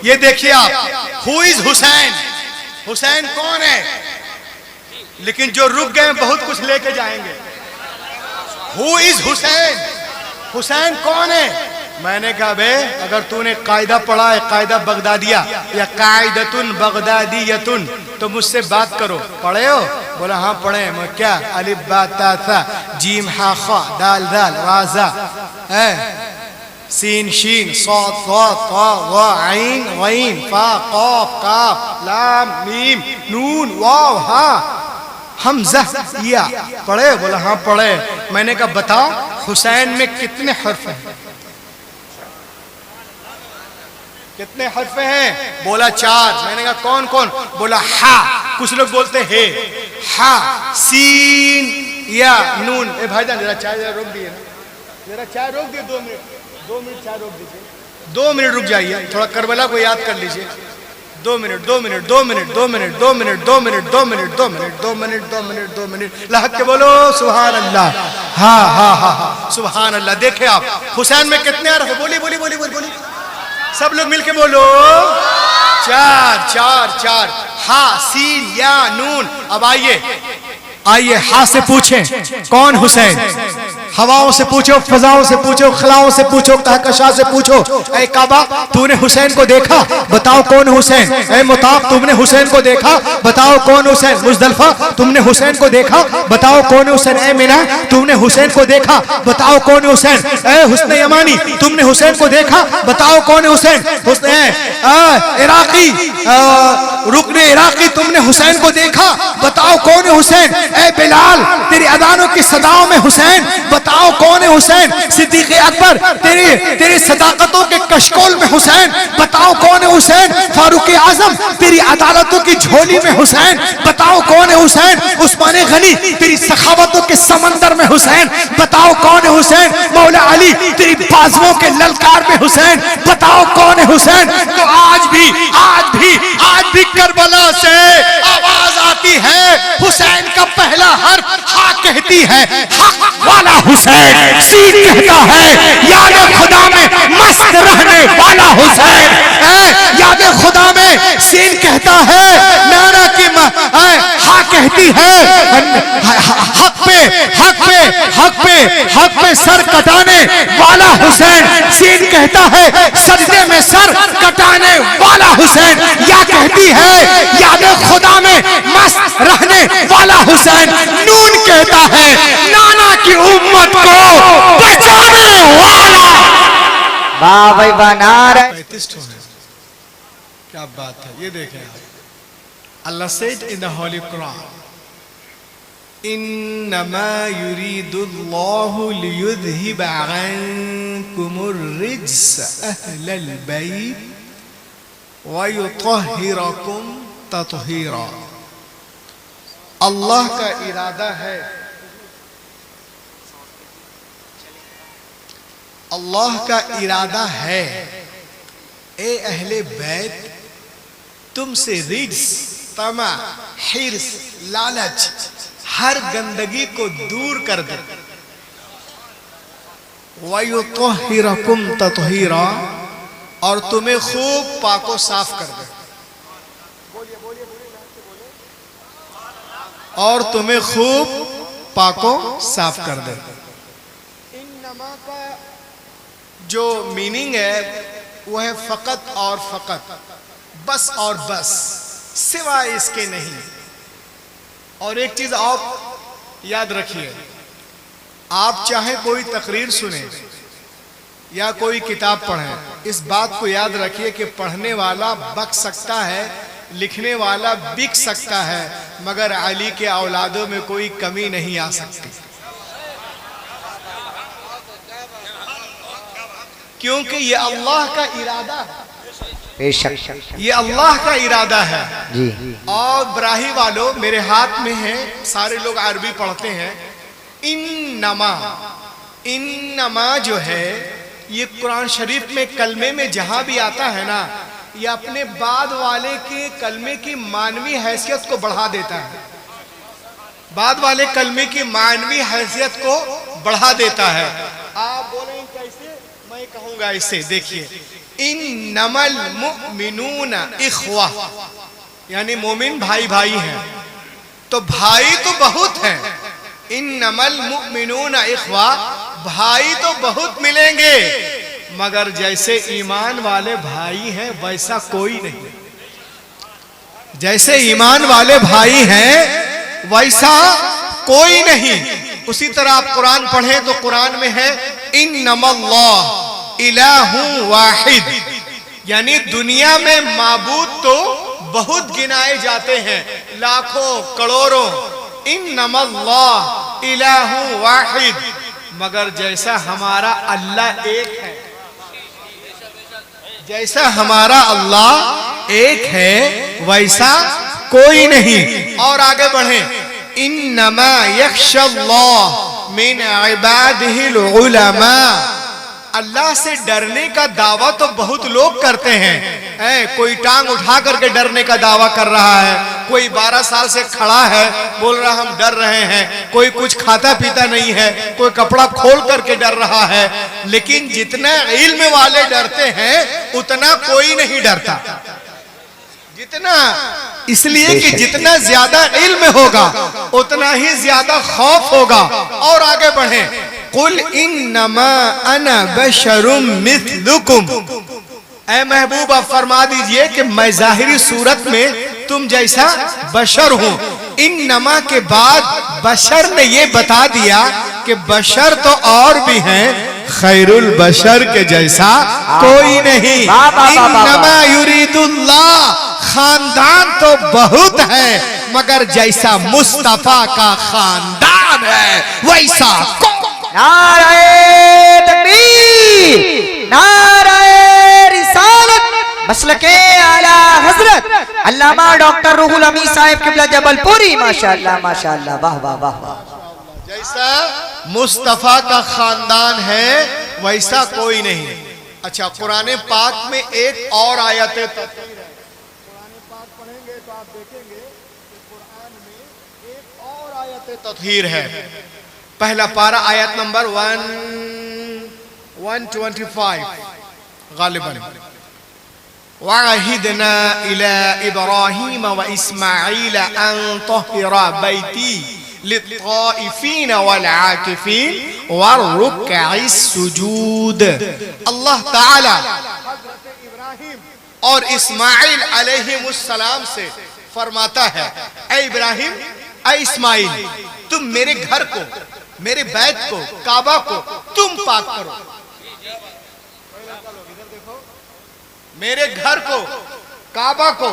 ये देखिए आप, हु इज हुसैन, हुसैन कौन है? लेकिन जो रुक गए बहुत कुछ लेके जाएंगे। हु इज हुसैन, हुसैन कौन है? मैंने कहा बे, अगर तूने कायदा पढ़ा है, कायदा बगदादिया या कायदतुन बगदादियतुन, तो मुझसे बात करो। पढ़े हो? बोला हाँ पढ़े। मैं क्या? अलिफ बा ता था जीम हा खा दाल दाल वाजा है सीन शीन सौद सौद ता वा आइन गईन फा काफ काफ लाम मीम नून वाव हा हमजा या। पढ़े? बोला हाँ पढ़े। मैंने कहा बताओ हुसैन में कितने हर्फ हैं? कितने हर्फ हैं? बोला 4। मैंने कहा कौन कौन? बोला हा, कुछ लोग बोलते हैं हा, सीन या नून। ए भाईजान जरा चाय जरा रोक दिए ना, जरा चाय रोक दिए 2 मिनट, 2 मिनट चाय रोक दीजिए, 2 मिनट रुक जाइए, थोड़ा करबला को याद कर लीजिए। 2 minute 2 minute 2 minute 2 minute 2 minute 2 minute 2 minute 2 minute 2 minute 2 minute 2 minute लहक के बोलो सुभान अल्लाह। हाँ हाँ हाँ हाँ सुभान अल्लाह। देखे आप हुसैन में कितने हर्फ? बोली बोली बोली बोली बोली, सब लोग मिलके बोलो 4 4 4। हा सीन या नून। अब आइए आइए, हा से पूछें कौन हुसैन? हवाओं से पूछो, फजाओं से पूछो, खलाओं से पूछो, कहकशा से पूछो। ऐ काबा तूने हुसैन को देखा? बताओ कौन हुसैन? ऐ मुताब तुमने हुसैन को देखा? बताओ कौन हुसैन? मुजदलफा तुमने हुसैन को देखा? बताओ कौन हुसैन? ऐ मिना तुमने हुसैन को देखा? बताओ कौन हुसैन? ऐ हुस्न यमानी तुमने हुसैन को देखा? बताओ कौन हुसैन? हुस्न इराकी रुकने इराकी तुमने हुसैन को देखा? बताओ कौन है हुसैन? ऐ बिलाल तेरी अदानों की सदाओं में हुसैन, बताओ कौन है हुसैन? सिद्दीक़ अकबर तेरी सदाकतों के कशकोल में हुसैन, बताओ कौन है हुसैन? फारूक आजम तेरी अदालतों की झोली में हुसैन, बताओ कौन है हुसैन? उस्मान गनी तेरी सखावतों के समंदर में हुसैन, बताओ कौन है हुसैन? मौला अली तेरी बाजुओं के ललकार में हुसैन, बताओ कौन है हुसैन? तो आज भी करबला से आवाज आती है, हुसैन का पहला हर्फ हा कहती है, हक वाला हुसैन। सीन कहता है याद खुदा में मस्त रहने वाला हुसैन, याद खुदा में। सीन कहता है नाना की हा कहती है हक पे हक पे हक पे हक पे सर कटाने वाला हुसैन। सीन कहता है सजदे में सर कटाने वाला हुसैन। या कहती है याद खुदा में मस्त रहने वाला हुसैन। नून कहता है नाना की उम्मत को बचाने वाला। वाह भाई बना रहे। 35 है, क्या बात है। ये देखें Allah said in the holy Quran, इन्नमा युरीदुल्लाहु लियुज़हिब अन्कुमुर रिज्स अहलल बैत व युतहिरकुम तत्हीरा। अल्लाह का इरादा है, अल्लाह का इरादा है ए अहले बैत तुमसे रिज्स तमा हिर्स लालच हर गंदगी को दूर कर दे। वयुतहिरकुम तत्हीरा और तुम्हें खूब पाको साफ कर दे। और तुम्हें खूब पाको साफ कर दे। इन नमा का जो मीनिंग है वो है फकत और फकत, बस और बस, सिवाय इसके नहीं। और एक चीज आप याद रखिए, आप चाहे कोई तकरीर सुने या कोई किताब पढ़ें, इस बात को याद रखिए कि पढ़ने वाला बक सकता है, लिखने वाला बिक सकता है, मगर अली के औलादों में कोई कमी नहीं आ सकती। क्योंकि ये अल्लाह का इरादा है, ये अल्लाह का इरादा है जी। और ब्राही वालों मेरे हाथ में है, सारे लोग अरबी पढ़ते हैं। इन्नमा जो है ये कुरान शरीफ में कलमे में जहां भी आता है ना, ये अपने बाद वाले के कलमे की मानवी हैसियत को बढ़ा देता है। बाद वाले कलमे की मानवी हैसियत को बढ़ा देता है। आप बोलें कैसे? मैं कहूंगा इससे, देखिए इन्नमल मुमिनून इख्वा, यानी मोमिन भाई भाई हैं। तो भाई तो बहुत हैं, इन्नमल मुमिनून इख्वा, भाई तो बहुत मिलेंगे, मगर जैसे ईमान वाले भाई हैं वैसा कोई नहीं। जैसे ईमान वाले भाई हैं वैसा कोई नहीं। उसी तरह आप कुरान पढ़ें तो कुरान में है इन्नमल्लाह इलाहु वाहिद, यानी दुनिया में माबूद तो बहुत गिनाए जाते हैं, लाखों करोड़ों। इन्नमल्लाह इलाहु वाहिद, मगर जैसा हमारा अल्लाह एक है, जैसा हमारा अल्लाह एक है वैसा कोई नहीं। और आगे बढ़े, इन्नमा यख्शल्लाह मिन इबादिहिल उलमा, अल्लाह से डरने का दावा तो बहुत लोग करते हैं। कोई टांग उठा करके डरने का दावा कर रहा है, कोई 12 साल से खड़ा है बोल रहा हम डर रहे हैं, कोई कुछ खाता पीता नहीं है, कोई कपड़ा खोल करके डर रहा है। लेकिन जितना इल्म वाले डरते हैं उतना कोई नहीं डरता। जितना, इसलिए कि जितना ज्यादा इल्म होगा उतना ही ज्यादा खौफ होगा। और आगे बढ़े, कुल इन्नमा अना बशरुम मिथलुकुम, ऐ महबूब आप फरमा दीजिए कि मैं जाहिरी सूरत में तुम जैसा बशर हूं। इन्नमा के बाद बशर ने ये बता दिया कि बशर तो और भी हैं, खैरुल बशर के जैसा कोई नहीं। इन्नमा युरीदुल्लाह, खानदान तो बहुत है मगर जैसा मुस्तफा का खानदान है वैसा। नारे तकबीर, नारे रिसालत, मसलके आला हजरत अल्लामा डॉक्टर रूहुल अमीन साहिब किबला जबलपुरी, माशाअल्लाह माशाअल्लाह, वाह वाह वाह वाह। जैसा मुस्तफा का खानदान है वैसा कोई नहीं। अच्छा, कुरान पाक में एक और आयत है, कुरान पाक पढ़ेंगे तो आप देखेंगे कि कुरान में एक और आयत तत्हीर है। पहला पारा आयत नंबर 125 गालिबन, वअहिदना इला इब्राहीम व इस्माईल अन तहिरा बैती लित्ताइफीन वल आकिफीन वरुक्अइस सुजूद। अल्लाह ताला हज़रत इब्राहिम और इस्माईल अलैहिमुस्सलाम से फरमाता है, ऐ इब्राहिम, ऐ इस्माईल, तुम मेरे घर को, मेरे बैत को, काबा को तुम पाक करो। मेरे घर को, काबा को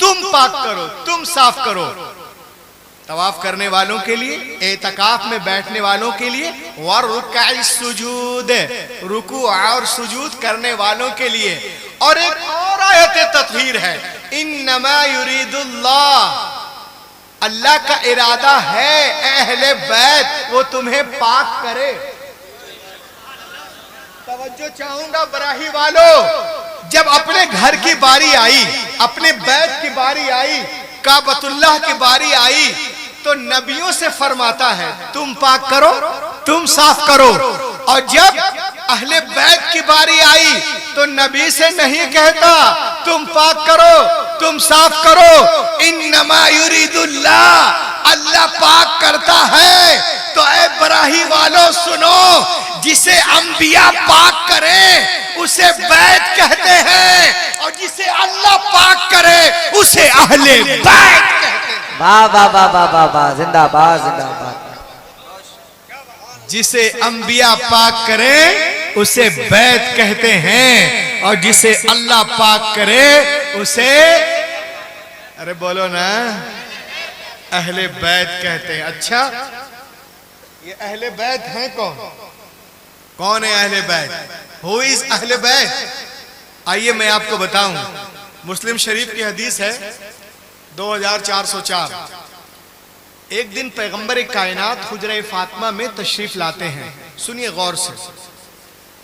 तुम पाक करो, तुम साफ करो। तवाफ करने वालों के लिए, एतकाफ में बैठने वालों के लिए, वरुक्अइस सुजूद, रुकू और सुजूद करने वालों के लिए। और एक और आयत तत्हीर है, इन्नमा युरीदुल्लाह, अल्लाह का इरादा है अहले बैत वो तुम्हें पाक करे। तवज्जो चाहूंगा बराही वालों, जब अपने घर की बारी आई, अपने बैत की बारी आई, काबतुल्लाह की बारी आई, तो नबियों से फरमाता है तुम पाक करो, तुम साफ करो। और जब अहले बैत की बारी आई तो नबी से नहीं कहता तुम पाक करो, तुम साफ करो। इन्नमा युरीदुल्लाह, अल्लाह पाक करता है। तो ऐ बराही वालों सुनो, जिसे अंबिया पाक करे उसे बैत कहते हैं, और जिसे अल्लाह पाक करे उसे अहले बैत कहते हैं। वाह वाह वाह वाह वाह वाह, जिंदाबाद जिंदाबाद। जिसे अंबिया पाक करे उसे बैत कहते हैं, और जिसे अल्लाह पाक करे उसे, अरे बोलो ना, अहले बैत कहते हैं। अच्छा, ये अहले बैत हैं कौन? कौन है अहले बैत? हु इज अहले बैत? आइए मैं आपको बताऊं। मुस्लिम शरीफ की हदीस है 2404। एक दिन पैगंबर कायनात हुजरा फातिमा में तशरीफ लाते हैं। सुनिए गौर से।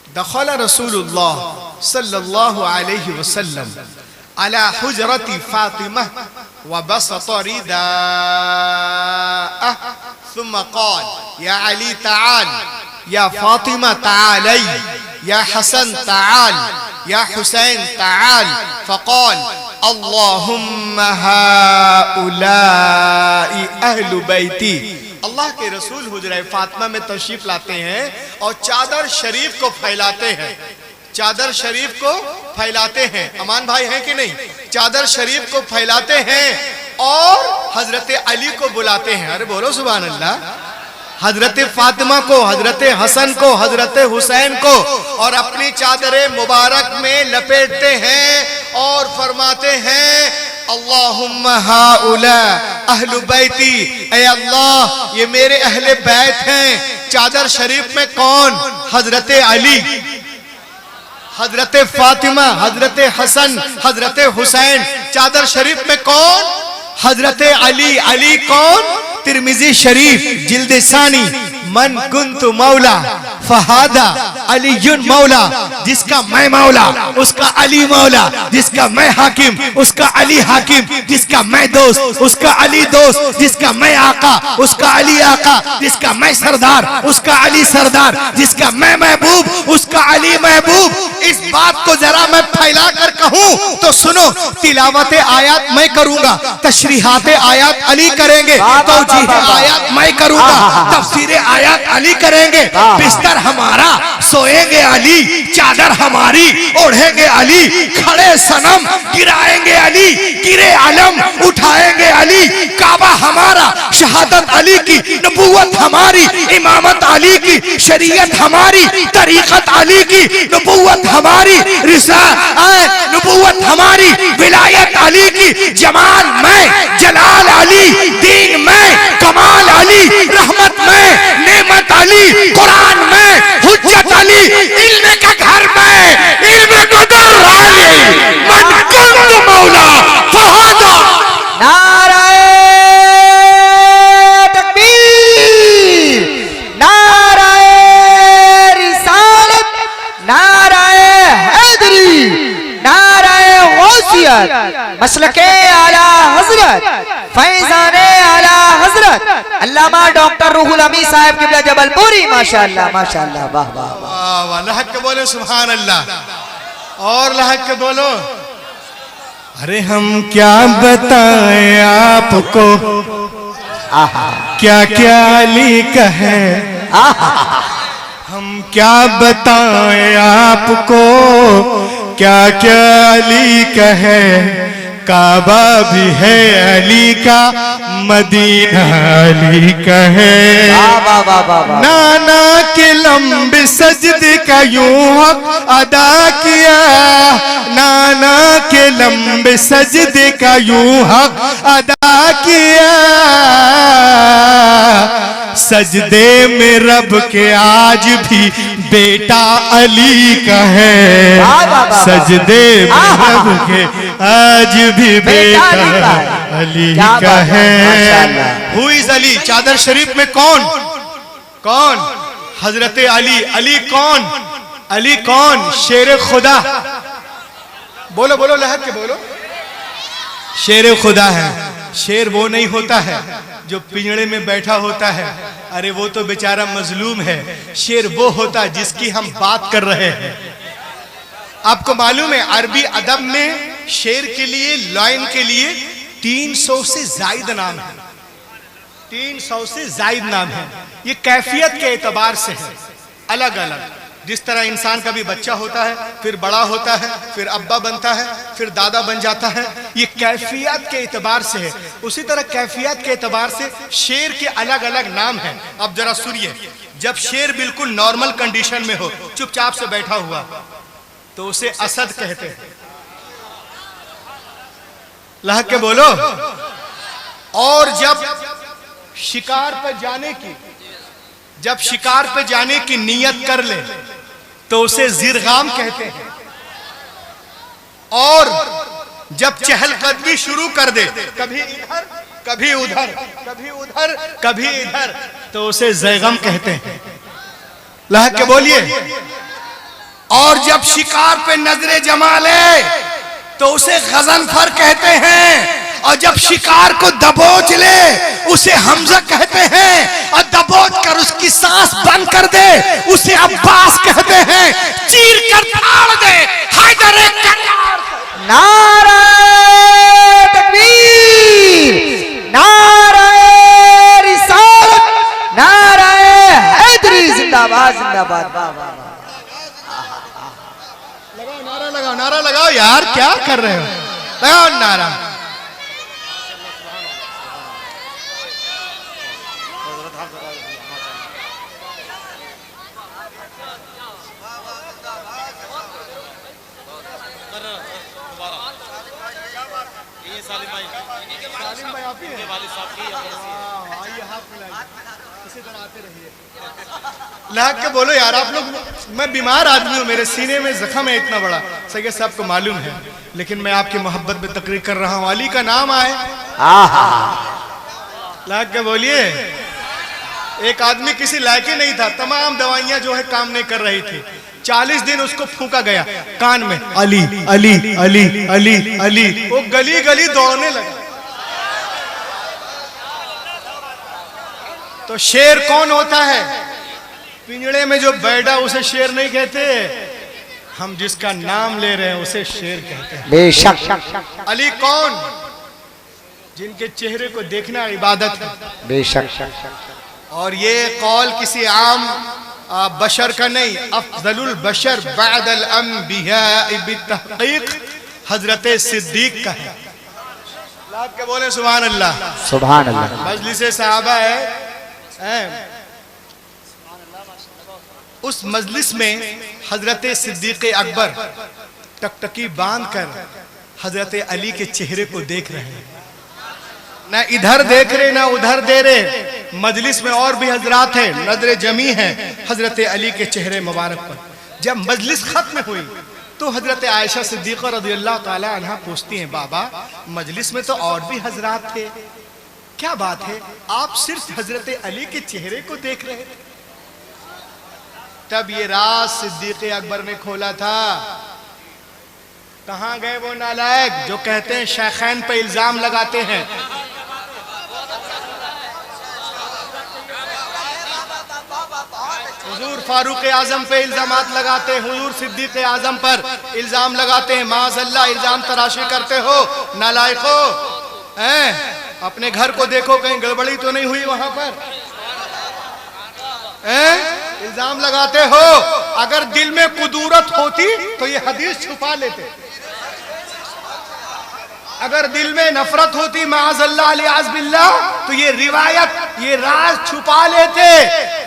दखल रसूलुल्लाह सल्लल्लाहु अलैहि वसल्लम अला हुजरती फातिमा व बसत रिदाअह सुम्मा क़ाल या अली ताल या फातिमा तालई या हसन ताल, या हुसैन ताल, फ़क़ाल अल्लाहुम्मा हाउलाई अहलु बैती। अल्लाह के रसूल हुजरा फातिमा में तशरीफ लाते हैं और चादर शरीफ को फैलाते हैं, चादर शरीफ को फैलाते हैं। अमान भाई हैं कि नहीं? चादर शरीफ को फैलाते हैं और हजरत अली को बुलाते हैं। अरे बोलो सुभान अल्लाह। हजरत फातिमा को, हजरत हसन को, हजरत हुसैन को और अपनी चादरे मुबारक में लपेटते हैं और फरमाते हैं अल्लाहुम्मा हाउला अहलु बैती, ऐ अल्लाह ये मेरे अहले बैत हैं। चादर शरीफ में कौन? हजरत अली, हजरत फातिमा, हजरत हसन, हजरत हुसैन। चादर शरीफ में कौन? हजरत अली। अली कौन? तिरमिजी शरीफ जिल्द सानी, मन कुन्तु मौला फहादा अलीयुन मौला। जिसका मैं मौला उसका अली मौला, जिसका मैं हाकिम उसका अली हाकिम, जिसका मैं दोस्त उसका अली दोस्त, जिसका मैं आका उसका अली आका, जिसका मैं सरदार उसका अली सरदार, जिसका मैं महबूब उसका अली महबूब। इस बात को जरा मैं फैला कर कहूँ तो सुनो, तिलावत आयात मैं करूंगा, तशरीहात आयात अली करेंगे, तौजीह आयात मैं करूंगा, तफसीर आयात अली करेंगे। बिस्तर हमारा सोएंगे अली, चादर हमारी ओढ़ेंगे अली, खड़े सनम गिराएंगे अली, गिरे अलम उठाएंगे अली। काबा हमारा, शहादत अली की, नबूवत हमारी, इमामत अली की, शरीयत हमारी, तरीकत अली की, नबूवत हमारी, नबूवत हमारी, विलायत अली की, जमाल मैं, जलाल अली, दीन मैं, कमाल अली, रहमत मैं, नेमत अली, कुरान में, हुज्जत अली, इल्म का घर में, इल्म कदर अली, मन कुन्तु मौला फहादा। नाराए तकबीर, नाराए रिसालत, नाराए हैदरी, नाराए गौसियत, मसलके आला हजरत, फैजाने आला हजरत अल्लामा डॉक्टर रूहुल अमी साहब किबला जबलपुरी। माशाअल्लाह माशाअल्लाह, वाह वाह वाह वाह। लहक के बोलो सुभान अल्लाह, और लहक के बोलो। अरे हम क्या बताएं आपको, क्या क्या अली का है। हम क्या बताएं आपको, क्या क्या अली का है। काबा भी है अली का, मदीना अली का है। नाना के लंबे सजदे का यूं हक अदा किया, नाना के लंबे सजदे का यूं हक अदा किया। सजदे में रब के आज भी बेटा अली का है, सजदे में रब के आज भी बेटा अली का है। Who is Ali? चादर शरीफ में कौन? कौन? हजरत अली। अली कौन? अली कौन? शेर खुदा। बोलो बोलो, लहक के बोलो। शेर खुदा है। शेर वो नहीं होता है जो पिंजड़े में बैठा होता है, अरे वो तो बेचारा मजलूम है। शेर वो होता है जिसकी हम बात कर रहे हैं। आपको मालूम है अरबी अदब में शेर के लिए, लाइन के लिए 300 से जायद नाम है। 300 से जायद नाम है। ये कैफियत के एतबार से है, अलग अलग। जिस तरह इंसान का भी बच्चा होता है, फिर बड़ा होता है, फिर अब्बा बनता है, फिर दादा बन जाता है, ये कैफियत के एतबार से है। उसी तरह कैफियत के एतबार से शेर के अलग अलग नाम हैं। अब जरा सुनिए, जब शेर बिल्कुल नॉर्मल कंडीशन में हो, चुपचाप से बैठा हुआ, तो उसे असद कहते हैं। लहक के बोलो। और जब शिकार पर जाने की नीयत कर ले तो उसे जिरगाम कहते हैं। और जब चहलकदमी शुरू कर दे, कभी इधर कभी उधर, कभी उधर कभी इधर, तो उसे जैगम कहते हैं। लहक के बोलिए। और जब शिकार पे नजरे जमा ले तो उसे गजनफर कहते हैं। और जब शिकार को दबोच ले उसे हमजा कहते हैं, और दबोच कर उसकी सांस बंद कर दे उसे अब्बास कहते हैं, चीर कर फाड़ दे हैदर करार। नारा तकबीर, नारा रिसालत, नारा हैदरी, जिंदाबाद जिंदाबाद। वाह वाह वाह। लगाओ नारा, लगाओ नारा, लगाओ यार, क्या कर रहे हो, लगाओ नारा। लग के बोलो यार आप लोग, मैं बीमार आदमी हूँ, मेरे सीने में जख्म है इतना बड़ा, सही साहब को मालूम है, लेकिन मैं आपकी मोहब्बत में तकरीर कर रहा हूँ। अली का नाम आए, लग के बोलिए। एक आदमी किसी लायक ही नहीं था, तमाम दवाइयां जो है काम नहीं कर रही थी, 40 दिन उसको फूका गया कान में, अली अली अली अली अली, वो गली गली दौड़ने लगा। तो शेर कौन होता है? पिंजड़े में जो बैठा उसे शेर नहीं कहते, हम जिसका नाम ले रहे हैं उसे शेर कहते हैं। बेशक। अली कौन? जिनके चेहरे को देखना इबादत है। बेशक। और ये कौल किसी आम बशर का नहीं, अफजलुल बशर बअदल अंबिया बितहकीक हजरत सिद्दीक का है। लाभ के बोले सुभान अल्लाह, सुभान अल्लाह। मजलिस सहाबा है, उस मजलिस में हजरत सिद्दीक अकबर टकटकी बांध कर हजरत अली के चेहरे को देख रहे हैं, ना इधर देख रहे ना उधर दे रहे। मजलिस में और भी हजरात हैं, नजर जमी है हजरत अली के चेहरे मुबारक पर। जब मजलिस खत्म हुई तो हजरत आयशा सिद्दीक़ा रज़ियल्लाहु ताला अन्हा पूछती हैं, बाबा मजलिस में तो और भी हजरात थे, क्या बात है, आप सिर्फ हजरत अली के चेहरे को देख रहे थे? तब ये राज सिद्दीक़ अकबर ने खोला था। कहां गए वो नालायक जो कहते हैं शेखैन पे इल्जाम लगाते हैं? हुजूर फारूक आजम पे इल्जामात लगाते हैं, हुजूर सिद्दीक आजम पर इल्जाम लगाते हैं, माज़अल्लाह इल्जाम तराशी करते हो नालायको। अपने घर को देखो, कहीं गड़बड़ी तो नहीं हुई वहां पर? इल्जाम लगाते हो। अगर दिल में कुदूरत होती तो ये हदीस छुपा लेते, अगर दिल में नफरत होती माज़अल्लाह लियाज़ बिल्लाह तो ये रिवायत, ये राज छुपा लेते।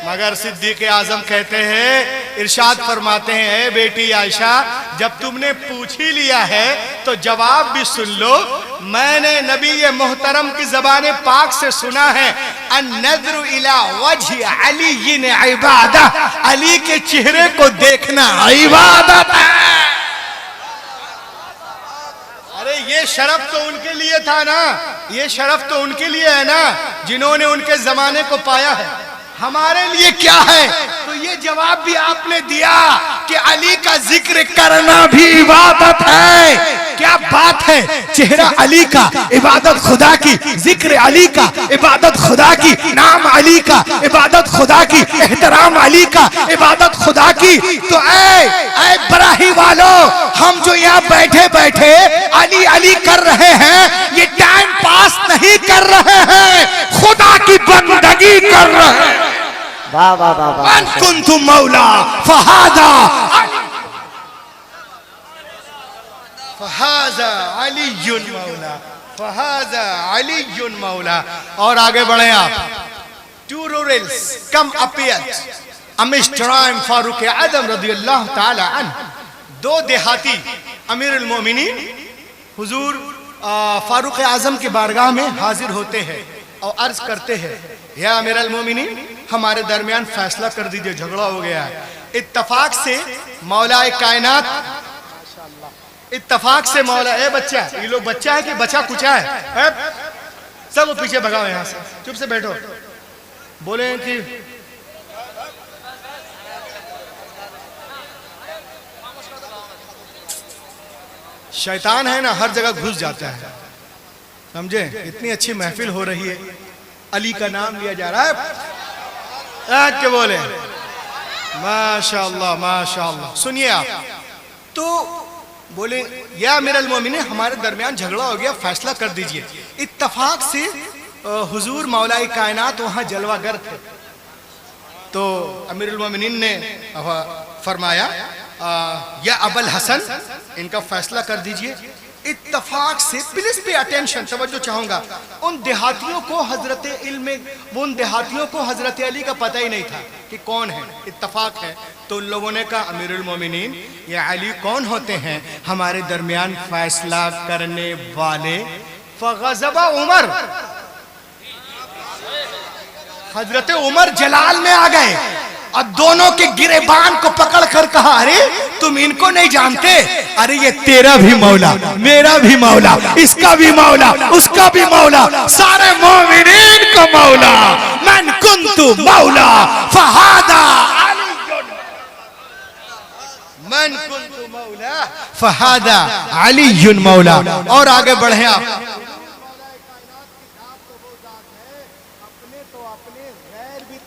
मगर सिद्दीक़ आज़म कहते हैं, इरशाद फरमाते हैं, बेटी आयशा जब तुमने पूछ ही लिया है तो जवाब भी सुन लो। मैंने नबी मोहतरम की ज़बान पाक से सुना है, अन-नज़्रु इला वजहि अली इबादत, अली के चेहरे को देखना इबादत है। अरे ये शरफ तो उनके लिए था ना, ये शरफ तो उनके लिए है ना जिन्होंने उनके जमाने को पाया है। हमारे लिए क्या है? तो ये जवाब भी आपने दिया कि अली का जिक्र करना भी इबादत है। क्या बात है, चेहरा अली का इबादत खुदा की, जिक्र अली का इबादत खुदा की, नाम अली का इबादत खुदा की, एहतराम अली का इबादत खुदा की। तो ऐ बराही वालों, हम जो यहाँ बैठे बैठे अली अली कर रहे हैं, ये टाइम पास नहीं कर रहे हैं, खुदा की बंदगी कर रहे हैं। वाह वाह वाह वाह। मन कुन्तु मौला फहादा फहाजा अलीयुन मौला, फहाजा अलीयुन मौला। और आगे बढ़े आप। Two rurals come appeared amidst time Farooq Azam रज़ियल्लाहु ताला अन्हु, दो देहाती अमीरुल मोमिनीन हुजूर फारूक आजम के बारगाह में हाजिर होते हैं और अर्ज करते हैं, या अमीरुल मोमिनीन हमारे दरमियान फैसला कर दीजिए, झगड़ा हो गया है। इत्तफाक से मौला कायनात, इत्तफाक से मौला, ए बच्चा, ये लोग बच्चा है कि बच्चा कुचा है? सब पीछे भगाओ, यहां से चुप से बैठो। बोले कि शैतान है ना, हर जगह घुस जाता है। समझे? इतनी अच्छी महफिल हो रही है, अली का नाम लिया जा रहा है, के बोले माशाअल्लाह माशाअल्लाह। सुनिए आप, तो बोले या अमीरुल मोमिनीन, हमारे दरमियान झगड़ा हो गया, फैसला कर दीजिए। इत्तफाक से हुजूर मौलाई कायनात वहां जलवागर थे, तो अमीरुल मोमिनीन ने फरमाया या अबुल हसन, इनका फैसला कर दीजिए। इत्तफाक से प्लीज पे अटेंशन, तवज्जो चाहूंगा, उन देहातियों को हजरत इल्म, वो उन देहातियों को हजरत अली का पता ही नहीं था कि कौन है। इत्तफाक है, तो उन लोगों ने कहा अमीरुल मोमिनीन ये अली कौन होते हैं हमारे दरमियान फैसला करने वाले? फगज़बा उमर, हजरत उमर जलाल में आ गए, अब दोनों के गिरेबान को पकड़ कर कहा, अरे तुम इनको नहीं जानते? अरे ये तेरा भी मौला, मेरा भी मौला, इसका भी मौला, उसका भी मौला, सारे मोमिनीन का मौला। मन कुंतु मौला फहादा मन कुंतु मौला फहादा अली मौला। और आगे बढ़े आप,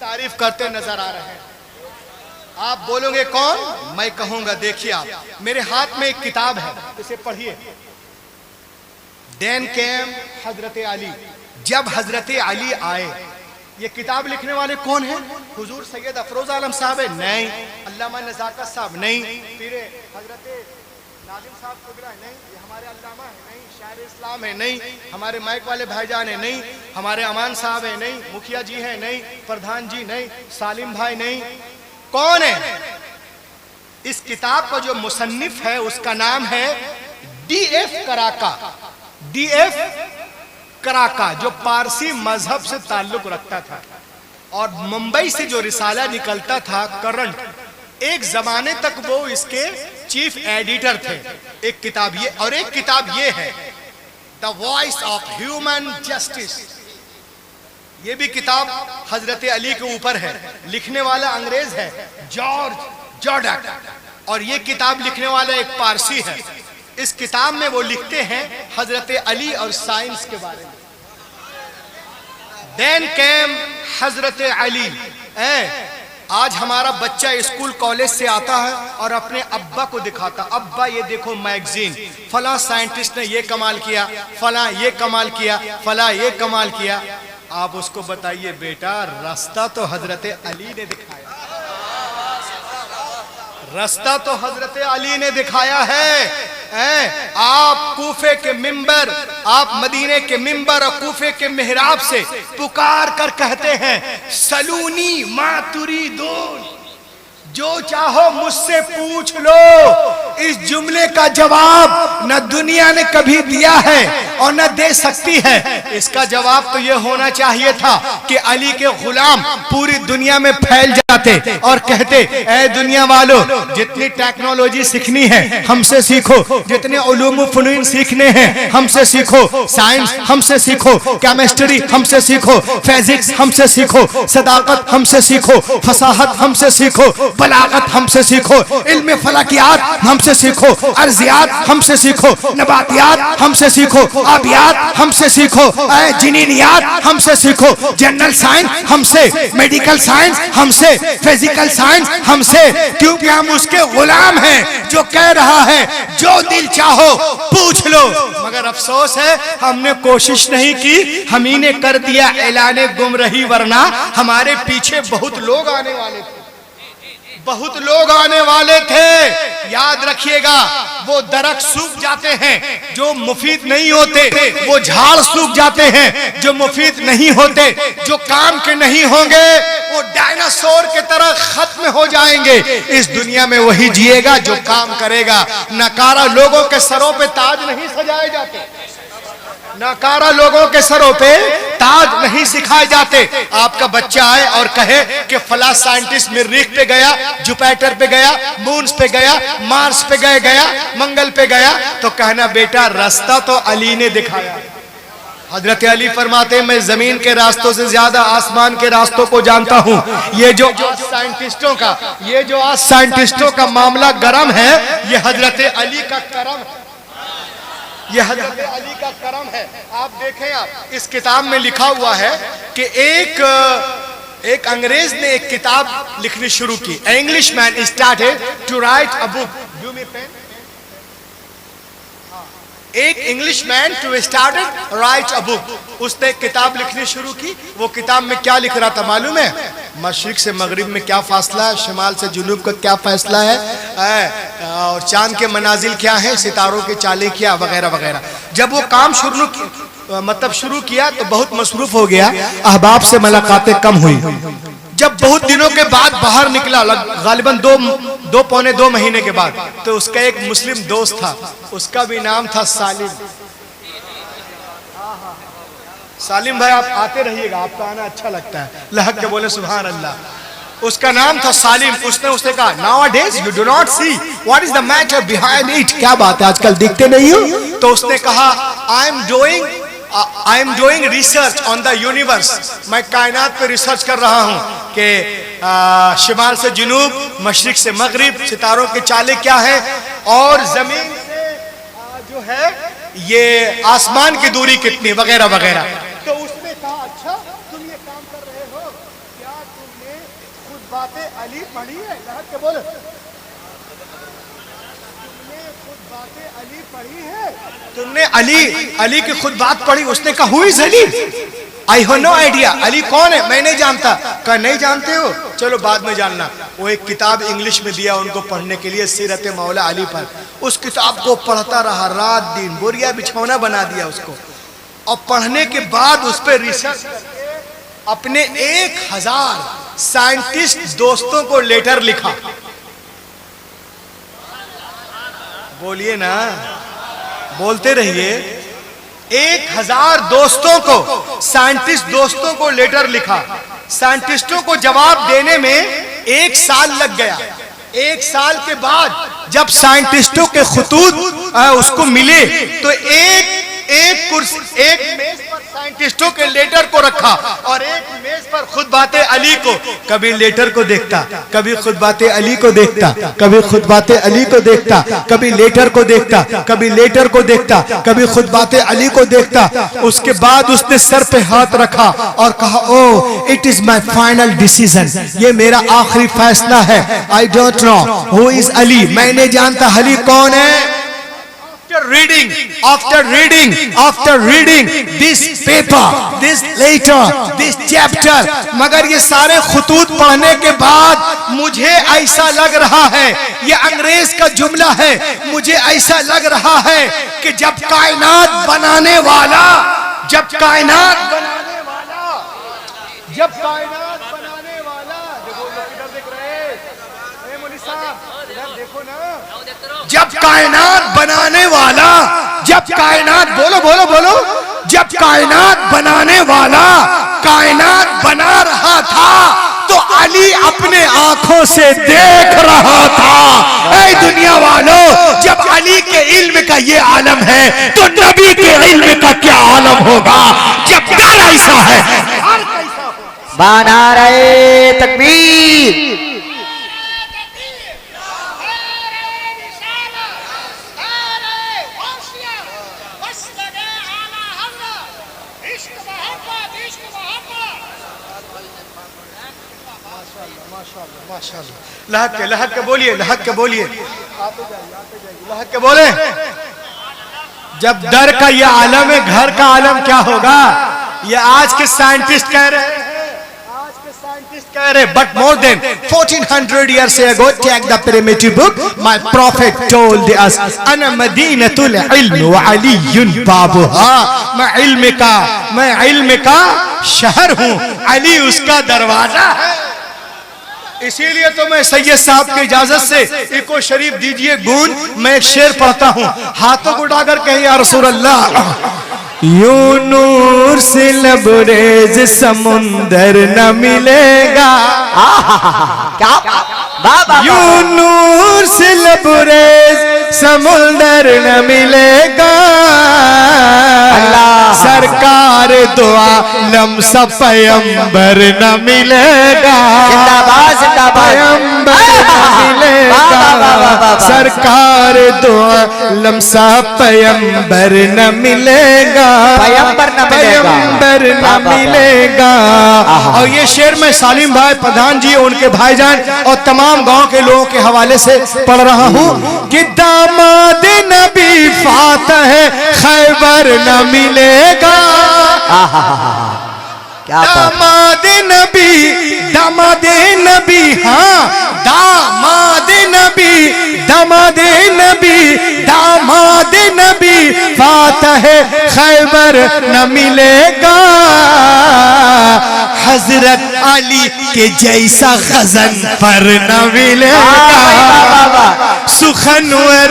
तारीफ करते नजर आ रहे हैं। आप बोलोगे कौन? मैं कहूंगा, देखिए आप, मेरे हाथ में एक किताब है, इसे पढ़िए। देन केम हजरत अली, जब हजरत अली आए। ये किताब लिखने वाले कौन हैं? हुजूर सैयद अफरोज आलम साहब है? नहीं। अल्लामा नज़ाकत साहब? नहीं। फिर हजरत नादिम साहब कुबरा? नहीं। ये हमारे अल्लामा है? नहीं। शायर इस्लाम है? नहीं। हमारे माइक वाले भाईजान है? नहीं। हमारे अमान साहब है? नहीं। मुखिया जी है? नहीं। प्रधान जी? नहीं। सालिम भाई? नहीं। कौन है? इस किताब का जो मुसन्निफ है उसका नाम है डीएफ कराका। डीएफ कराका जो पारसी मजहब से ताल्लुक रखता था, और मुंबई से जो रिसाला निकलता था करंट, एक जमाने तक वो इसके चीफ एडिटर थे। एक किताब ये, और एक किताब ये है the voice of human justice. ये भी किताब हजरत अली के ऊपर है, लिखने वाला अंग्रेज है जॉर्ज जॉर्डन, और ये किताब लिखने वाला एक पारसी है। इस किताब में वो लिखते हैं हजरत अली और साइंस के बारे में। देन केम हजरत अली। आज हमारा बच्चा स्कूल कॉलेज से आता है और अपने अब्बा को दिखाता, अब्बा ये देखो मैगजीन, फला साइंटिस्ट ने ये कमाल किया, फला ये कमाल किया, फला ये कमाल किया। आप उसको बताइए बेटा, रास्ता तो हजरत अली ने दिखाया, रास्ता तो हजरत अली ने दिखाया है। आप कूफे के मिंबर, आप मदीने के मिंबर और कूफे के मेहराब से पुकार कर कहते हैं सलूनी मा तुरीदून, जो चाहो मुझसे पूछ लो। इस जुमले का जवाब न दुनिया ने कभी दिया है और न दे सकती है। इसका जवाब तो यह होना चाहिए था कि अली के गुलाम पूरी दुनिया में फैल जाते और कहते, ऐ दुनिया वालों, जितनी टेक्नोलॉजी सीखनी है हमसे सीखो, जितने उलूम फनून सीखने हैं हमसे सीखो, साइंस हमसे सीखो, केमिस्ट्री हमसे सीखो, फिजिक्स हमसे सीखो, सदाकत हमसे सीखो, फसाहत हमसे सीखो, बलागत हमसे सीखो, इल्म फलकियात हमसे सीखो, अर्जियात हमसे सीखो, नबातियात हमसे सीखो, आबियात हमसे सीखो, जिनीनियात हमसे सीखो, जनरल साइंस हमसे, मेडिकल साइंस हमसे, फिजिकल साइंस हमसे, क्योंकि हम उसके गुलाम हैं जो कह रहा है जो दिल चाहो पूछ लो। मगर अफसोस है हमने कोशिश नहीं की, हम ही ने कर दिया ऐलाने गुमराही, वरना हमारे पीछे बहुत लोग आने वाले थे, बहुत लोग आने वाले थे। याद रखिएगा, वो दरख्त सूख जाते हैं जो मुफीद नहीं होते, वो झाड़ सूख जाते हैं जो मुफीद नहीं होते, जो काम के नहीं होंगे वो डायनासोर के तरह खत्म हो जाएंगे। इस दुनिया में वही जिएगा जो काम करेगा। नकारा लोगों के सरों पे ताज नहीं सजाए जाते, नकारा लोगों के सरों पे ताज नहीं सिखाए जाते। आपका बच्चा आए और कहे कि फला साइंटिस्ट मरीख पे गया, जुपिटर पे गया, मून पे गया, मार्स पे गया, मंगल पे गया, तो कहना बेटा रास्ता तो अली ने दिखाया। हजरत अली फरमाते, मैं जमीन के रास्तों से ज्यादा आसमान के रास्तों को जानता हूँ। ये जो साइंटिस्टों का मामला गरम है, ये हजरत अली का करम है, ये हजरत अली का करम है। आप देखें, आप इस किताब में लिखा हुआ है कि एक अंग्रेज ने एक किताब लिखनी शुरू की। English man started to write a book. डू मी पेन। एक English man to started write a book. उसने एक किताब लिखनी शुरू की। वो किताब में क्या लिख रहा था मालूम है? मशरिक से मगरिब में क्या फासला है, शिमाल से जुनूब का क्या फैसला है, और चांद के मनाजिल क्या है, सितारों के चाले क्या, वगैरह वगैरह। जब वो काम शुरू किया तो बहुत मसरूफ हो गया, अहबाब से मुलाकातें कम हुई। जब बहुत दिनों के बाद बाहर निकला, गालिबन दो पौने 2 महीने के बाद, तो उसका एक मुस्लिम दोस्त था, उसका भी नाम था सालिम। सालिम भाई आप आते रहिएगा, आपका आना अच्छा लगता है। लहक के बोले सुभान अल्लाह। उसका नाम था सालिम। उसने कहा, nowadays you do not see what is the matter behind it. क्या बात है, आजकल दिखते नहीं हो? तो उसने कहा, I am doing research on the universe. मैं कायनात पे रिसर्च कर रहा हूँ कि शिमाल से जुनूब, मशरिक से मगरिब, सितारों के चाले क्या है, और जमीन से जो है ये आसमान की दूरी कितनी, वगैरह वगैरह। तो उसने कहा, अच्छा तुम ये काम कर रहे हो, क्या तुमने खुद बातें अली पढ़ी है? लहक के बोले, तुमने खुद बातें अली पढ़ी है? तुमने अली की खुद बात पढ़ी? उसने कहा, who is Ali? I have no idea. Ali कौन है? मैं नहीं जानता। कहा, नहीं जानते हो, चलो बाद में जानना। वो एक किताब इंग्लिश में दिया उनको पढ़ने के लिए, सीरत मौला अली पर। उस किताब को पढ़ता रहा रात दिन, बोरिया बिछौना बना दिया उसको। और पढ़ने के बाद उस पर रिसर्च करके अपने 1000 साइंटिस्ट दोस्तों को लेटर लिखा। बोलिए ना, बोलते रहिए। 1000 दोस्तों को, साइंटिस्ट दोस्तों को लेटर लिखा। साइंटिस्टों को जवाब देने में 1 साल लग गया। 1 साल के बाद जब साइंटिस्टों के खुतूत उसको मिले, तो एक मेज पर साइंटिस्टों के लेटर को रखा और एक मेज पर खुद बातें अली को। कभी लेटर को देखता, कभी खुद बातें अली को देखता, कभी खुद बातें अली को देखता, कभी लेटर को देखता, कभी लेटर को देखता, कभी खुद बातें अली को देखता। उसके बाद उसने सर पे हाथ रखा और कहा, oh it is my final decision, ये मेरा आखिरी फैसला है। I don't know who is Ali, मैं नहीं जानता अली कौन है। After reading this paper, this letter, this chapter, मगर ये सारे खुतूत पढ़ने के बाद मुझे ऐसा लग रहा है, ये अंग्रेज का जुमला है, मुझे ऐसा लग रहा है कि जब कायनात बनाने वाला देखो इधर देख रहे, मौलवी साहब इधर देखो ना। जब कायनात बनाने वाला, जब कायनात बोलो, जब कायनात बनाने वाला कायनात बना रहा था, तो अली अपने आंखों से देख रहा था। ऐ दुनिया वालों, जब अली के इल्म का ये आलम है, तो नबी के इल्म का क्या आलम होगा? जब प्यार ऐसा है, बना रहे तकबीर। लहक के बोलिए, लहक के बोलिए, लहक के बोले। जब दर का ये आलम है, घर का आलम क्या होगा? ये आज के साइंटिस्ट कह रहे हैं, but more than 1400 years ago, take the primitive book, my prophet told us, ana madinatul ilm wa aliyun babuha, मैं इल्म का शहर हूँ, अली उसका दरवाजा है। इसीलिए तो मैं सैयद साहब की इजाजत से इको शरीफ दीजिए गूंज, मैं एक शेर पढ़ता हूँ। हाथों को उठाकर कहिए, या रसूल अल्लाह। यूं नूर से लबरेज समुंदर न मिलेगा, क्या यूं नूर से लबरेज समुंदर न मिलेगा, सरकार दुआ लम्सा पैगंबर न मिलेगा, जिंदाबाद जिंदाबाद, पैगंबर न मिलेगा, सरकार दो लम्सा पैगंबर न मिलेगा, पैगंबर न मिलेगा। और ये शेर मैं सालिम भाई प्रधान जी उनके भाईजान और तमाम गांव के लोगों के हवाले से पढ़ रहा हूँ कि दामाद नबी फातह खैबर न मिलेगा, दामाद नबी, हाँ दामाद नबी फातह खैबर न मिलेगा, हजरत अली के जैसा गजन पर न मिलेगा, सुखनवर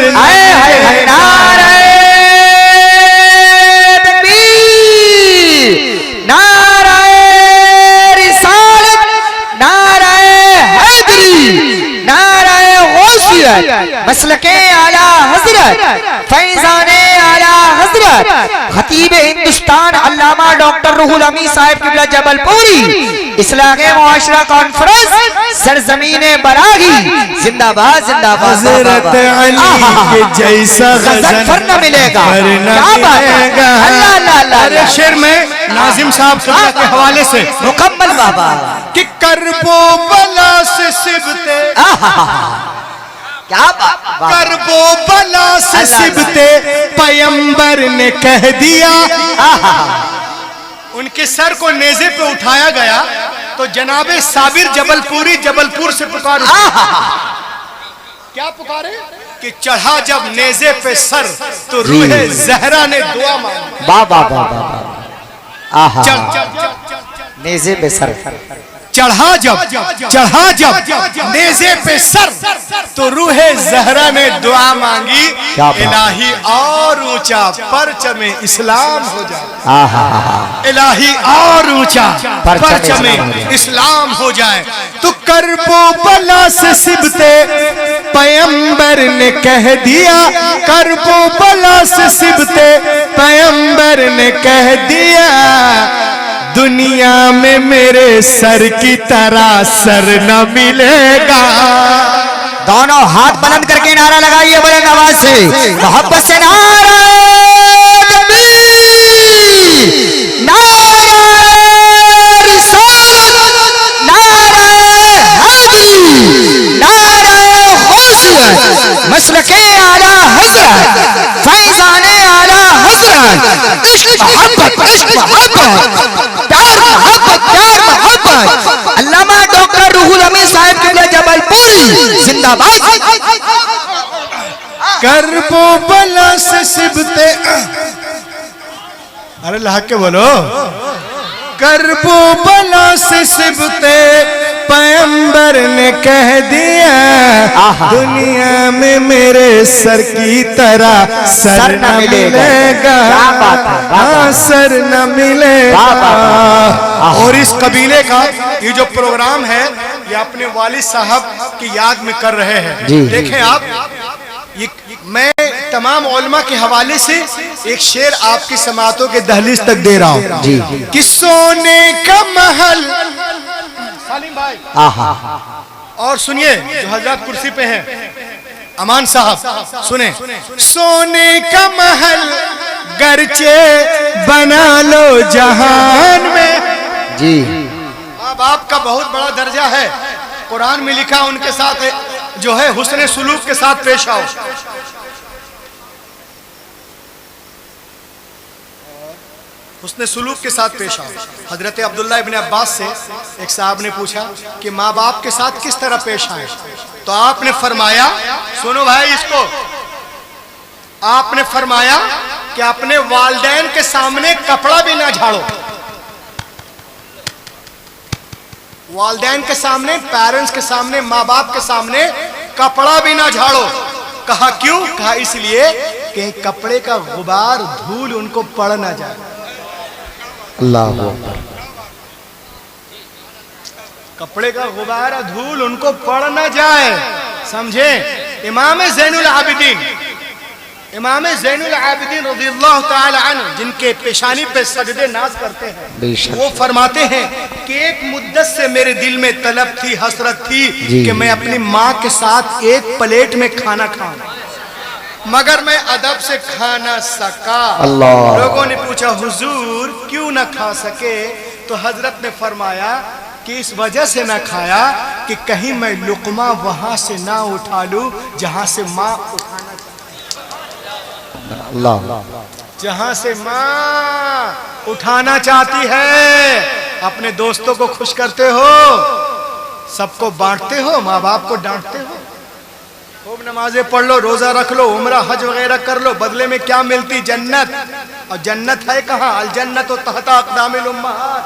मसलके आला हजरत फैजाने आला हजरत खतीब हिंदुस्तान अल्लामा डॉक्टर रूहुल अमीन साहब किबला जबलपुरी इस्लाहे मुआशरा कॉन्फ्रेंस सरजमीने बरागी जिंदाबाद जिंदाबाद। हजरत अली के जैसा गजन पर न मिलेगा, क्या बात है। अल्लाह अल्लाह अल्लाह। शेर में नाजिम साहब के हवाले से मुकम्मल बाबा कि करबो बला से सिबते, क्या बात, करबो बला से सिबते पैगंबर ने कह दिया, उनके सर को नेज़े पे उठाया गया तो जनाबे साबिर जबलपुरी जबलपुर से पुकारे, क्या पुकारे कि चढ़ा जब नेज़े पे सर तो रूहे ज़हरा ने दुआ मांगी, बाबा बाबा नेज़े पे सर, चढ़ा जब नेज़े पे सर तो रूहे ज़हरा ने दुआ मांगी, इलाही और ऊंचा परचम इस्लाम हो जाए, इलाही और ऊंचा परचम इस्लाम हो जाए। तो करबो बला से सिबते पैगंबर ने कह दिया, करबो बला से सिबते पैगंबर ने कह दिया, दुनिया में मेरे सर की तरह सर न मिलेगा। दोनों हाथ बुलंद करके नारा लगाइए बुलंद आवाज से, मोहब्बत से नारा तकबीर, नारा रिसालत, नारा हैदरी, नारा गौसियत, मसलके आला हजरत, फैजाने आला हजरत, इश्क मोहब्बत प्यार मोहब्बत, अल्लामा डॉक्टर रूहुल अमीन साहब किबला जबलपुरी जिंदाबाद। करबो बला से सिबते, अरे लहक के बोलो, करबो बला से सिबते पैगंबर ने कह दिया, दुनिया में मेरे सर की तरह सर न मिलेगा, हाँ सर न मिलेगा। और इस कबीले का ये जो प्रोग्राम है ये अपने वालिद साहब की याद में कर रहे हैं। देखें आप, ये मैं तमाम उलमा के हवाले से एक शेर आपकी समातों के दहलीज तक दे रहा हूँ कि सोने का महल, सालिम भाई और सुनिए जो हजरत कुर्सी पे हैं अमान साहब सुने, सोने का महल गरचे बना लो जहान में जी, माँ बाप का बहुत बड़ा दर्जा है, कुरान में लिखा उनके साथ जो है हुस्न सुलूक के साथ पेश आओ। हुस्न सुलूक के साथ पेश आओ। हजरत अब्दुल्ला इब्न अब्बास से एक साहब ने पूछा कि माँ बाप के साथ किस तरह पेश आए, तो आपने फरमाया, सुनो भाई इसको, आपने फरमाया कि अपने वालिदैन के सामने कपड़ा भी ना झाड़ो, वालिदैन के सामने, पेरेंट्स के सामने, माँ बाप के सामने कपड़ा भी ना झाड़ो। कहा क्यों? कहा इसलिए कि कपड़े का गुबार धूल उनको पड़ ना जाए। अल्लाह, कपड़े का गुबार धूल उनको पड़ ना जाए, समझे? इमाम ज़ैनुल आबिदीन इमाम ज़ैनुल आबिदीन रज़ियल्लाहु ताला अन्हु जिनके पेशानी पे सजदे नाज करते हैं, वो फरमाते हैं कि एक मुद्दत से मेरे दिल में तलब थी, हसरत थी कि मैं अपनी माँ के साथ एक प्लेट में खाना खाऊं, मगर मैं अदब से खा ना सका। लोगों ने पूछा हुजूर क्यों ना खा सके? तो हजरत ने फरमाया कि इस वजह से ना खाया कि कहीं मैं लुकमा वहां से ना उठा लूं जहां से माँ उठाना, जहां से माँ उठाना चाहती है। अपने दोस्तों को खुश करते हो, सबको बांटते हो, माँ बाप को डांटते हो, खूब नमाजें पढ़ लो, रोजा रख लो, उम्रा हज वगैरह कर लो, बदले में क्या मिलती? जन्नत। और जन्नत है कहाँ? अल जन्नत तहता अक़दामिल उम्महात,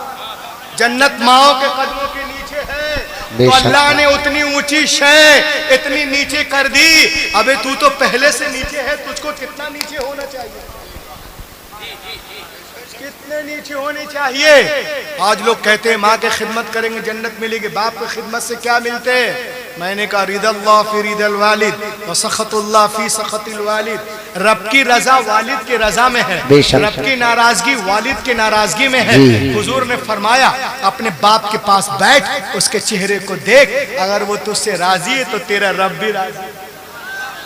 जन्नत माओ के कदमों के नीचे है। तो अल्लाह ने उतनी ऊंची शय इतनी नीचे कर दी। अबे तू तो पहले से नीचे है, तुझको कितना नीचे होना चाहिए? कितने नीचे होनी चाहिए? आज लोग कहते हैं माँ के खिदमत करेंगे जन्नत मिलेगी, बाप की खिदमत से क्या मिलते हैं? मैंने कहा रिदल्लाह फी रिदल वालिद व सखतुल्लाह फी सखतिल वालिद। रब की रजा वालिद की रजा में है, रब की नाराजगी वालिद की नाराजगी में है। हुजूर ने फरमाया अपने बाप के पास बैठ, उसके चेहरे को देख, अगर वो तुझसे राजी है तो तेरा रब भी राजी,